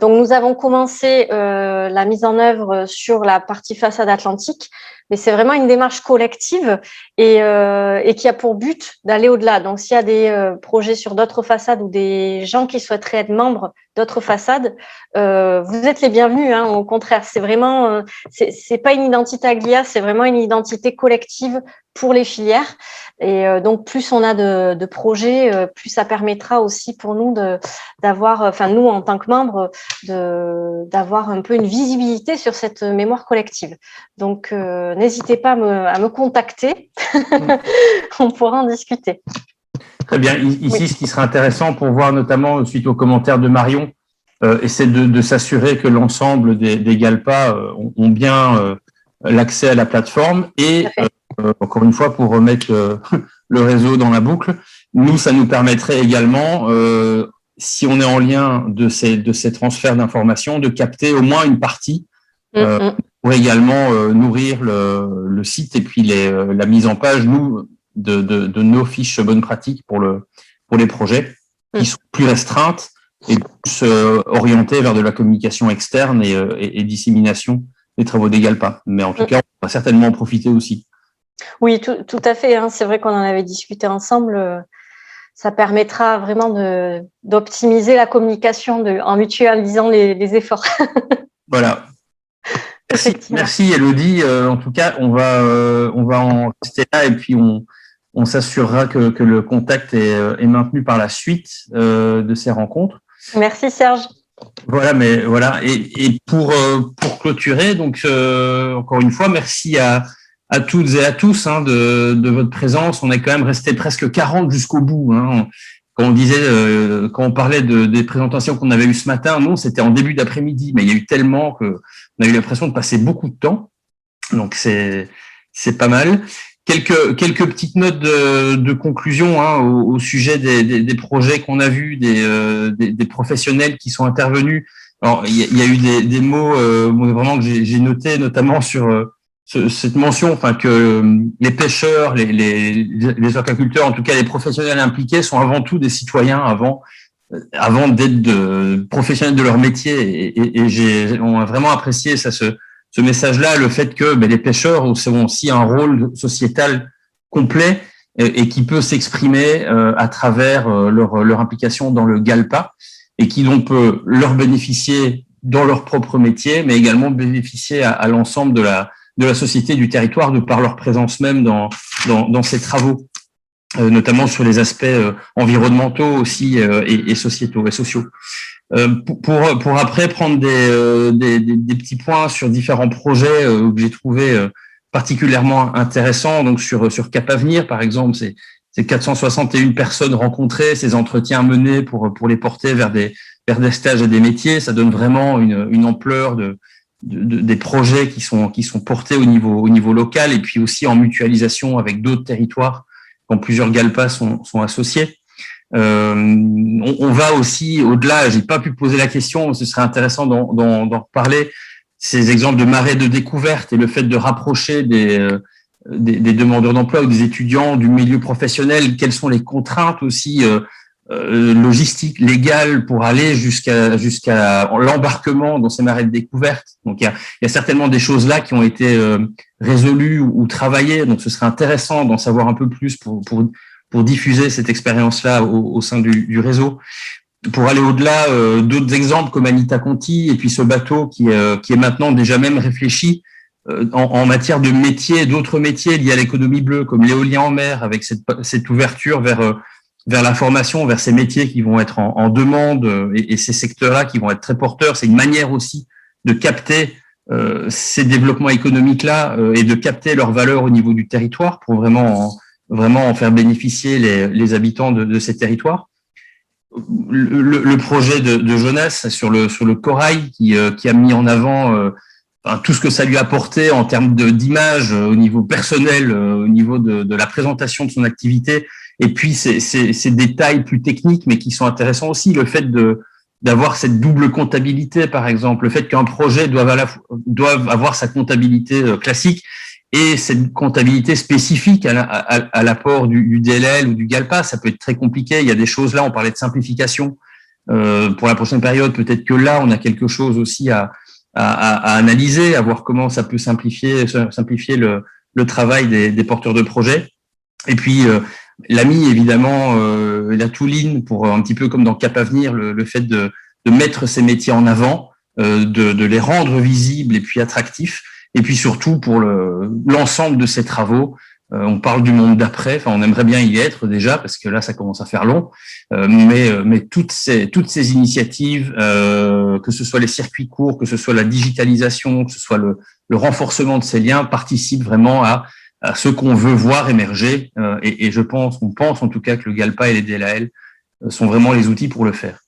donc, nous avons commencé la mise en œuvre sur la partie façade atlantique, mais c'est vraiment une démarche collective et qui a pour but d'aller au-delà. Donc, s'il y a des projets sur d'autres façades ou des gens qui souhaiteraient être membres d'autres façades, vous êtes les bienvenus. Hein, au contraire, c'est vraiment, c'est pas une identité Aglia, c'est vraiment une identité collective pour les filières. Et donc, plus on a de projets, plus ça permettra aussi pour nous d'avoir, enfin nous en tant que membres, d'avoir un peu une visibilité sur cette mémoire collective. Donc, n'hésitez pas à me contacter, on pourra en discuter.
Très bien. Ici, ce qui sera intéressant pour voir notamment suite aux commentaires de Marion, c'est de s'assurer que l'ensemble des GALPA ont bien l'accès à la plateforme et encore une fois, pour remettre le réseau dans la boucle, nous, ça nous permettrait également, si on est en lien de ces transferts d'informations, de capter au moins une partie pour également nourrir le site et puis la mise en page, nous, de nos fiches bonnes pratiques pour les projets qui sont plus restreintes et plus orientées vers de la communication externe et dissémination des travaux des GALPA. Mais en tout cas, on va certainement en profiter aussi.
Oui, tout à fait. Hein. C'est vrai qu'on en avait discuté ensemble. Ça permettra vraiment d'optimiser la communication en mutualisant les efforts.
Voilà. Merci Elodie. En tout cas, on va en rester là et puis on s'assurera que le contact est maintenu par la suite de ces rencontres.
Merci Serge.
Voilà, mais voilà. Et pour clôturer, donc encore une fois, merci à toutes et à tous de votre présence. On est quand même resté presque 40 jusqu'au bout. Hein. Quand on disait, quand on parlait des présentations qu'on avait eues ce matin, non, c'était en début d'après-midi, mais il y a eu tellement qu'on a eu l'impression de passer beaucoup de temps. Donc c'est pas mal. Quelques petites notes de conclusion au sujet des projets qu'on a vus, des professionnels qui sont intervenus. Alors il y a eu des mots vraiment que j'ai notés, notamment sur cette mention, enfin que les pêcheurs, les aquaculteurs, en tout cas les professionnels impliqués, sont avant tout des citoyens avant d'être professionnels de leur métier. Et on a vraiment apprécié ça, ce message-là, le fait que les pêcheurs ont aussi un rôle sociétal complet et qui peut s'exprimer à travers leur implication dans le GALPA et qui donc peut leur bénéficier dans leur propre métier, mais également bénéficier à l'ensemble de la société, du territoire, de par leur présence même dans ces travaux, notamment sur les aspects environnementaux aussi et sociétaux et sociaux. Pour après prendre des petits points sur différents projets que j'ai trouvé particulièrement intéressants. Donc sur Cap Avenir, par exemple, c'est 461 personnes rencontrées, ces entretiens menés pour les porter vers des stages et des métiers. Ça donne vraiment une ampleur des projets qui sont portés au niveau local et puis aussi en mutualisation avec d'autres territoires quand plusieurs GALPA sont associés. On va aussi au-delà, j'ai pas pu poser la question, ce serait intéressant d'en reparler, ces exemples de marais de découverte et le fait de rapprocher des demandeurs d'emploi ou des étudiants du milieu professionnel, quelles sont les contraintes aussi logistiques, légales pour aller jusqu'à l'embarquement dans ces marais de découverte. Donc il y a certainement des choses là qui ont été résolues ou travaillées. Donc ce serait intéressant d'en savoir un peu plus pour diffuser cette expérience-là au sein du réseau. Pour aller au-delà, d'autres exemples comme Anita Conti et puis ce bateau qui est maintenant déjà même réfléchi en matière de métiers, d'autres métiers liés à l'économie bleue, comme l'éolien en mer, avec cette ouverture vers la formation, vers ces métiers qui vont être en demande et ces secteurs-là qui vont être très porteurs. C'est une manière aussi de capter ces développements économiques-là et de capter leur valeur au niveau du territoire pour vraiment en faire bénéficier les habitants de ces territoires. Le projet de Jonas sur le corail qui a mis en avant tout ce que ça lui a apporté en termes d'image au niveau personnel, au niveau de la présentation de son activité, et puis ces détails plus techniques mais qui sont intéressants aussi, le fait d'avoir cette double comptabilité par exemple, le fait qu'un projet doive avoir sa comptabilité classique et cette comptabilité spécifique à l'apport du DLL ou du GALPA. Ça peut être très compliqué, il y a des choses là, on parlait de simplification pour la prochaine période, peut-être que là on a quelque chose aussi à analyser, à voir comment ça peut simplifier le travail des porteurs de projets. Et puis l'AMI évidemment, la Touline, pour un petit peu comme dans Cap Avenir, le fait de mettre ces métiers en avant, de les rendre visibles et puis attractifs. Et puis surtout pour l'ensemble de ces travaux, on parle du monde d'après. Enfin, on aimerait bien y être déjà parce que là, ça commence à faire long. Mais toutes ces initiatives, que ce soit les circuits courts, que ce soit la digitalisation, que ce soit le renforcement de ces liens, participent vraiment à ce qu'on veut voir émerger. Et on pense en tout cas que le GALPA et les DLAL sont vraiment les outils pour le faire.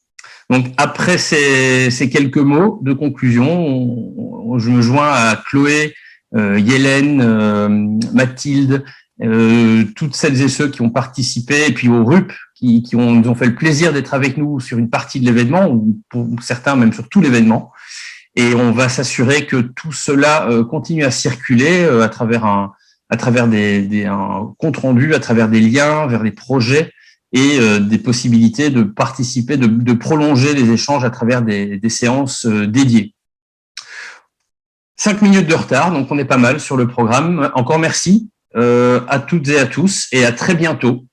Donc, après ces quelques mots de conclusion, je me joins à Chloé, Yélène, Mathilde, toutes celles et ceux qui ont participé, et puis aux RUP qui nous ont fait le plaisir d'être avec nous sur une partie de l'événement, ou pour certains même sur tout l'événement. Et on va s'assurer que tout cela continue à circuler à travers un compte rendu, à travers des liens vers les projets, et des possibilités de participer, de prolonger les échanges à travers des séances dédiées. 5 minutes de retard, donc on est pas mal sur le programme. Encore merci à toutes et à tous, et à très bientôt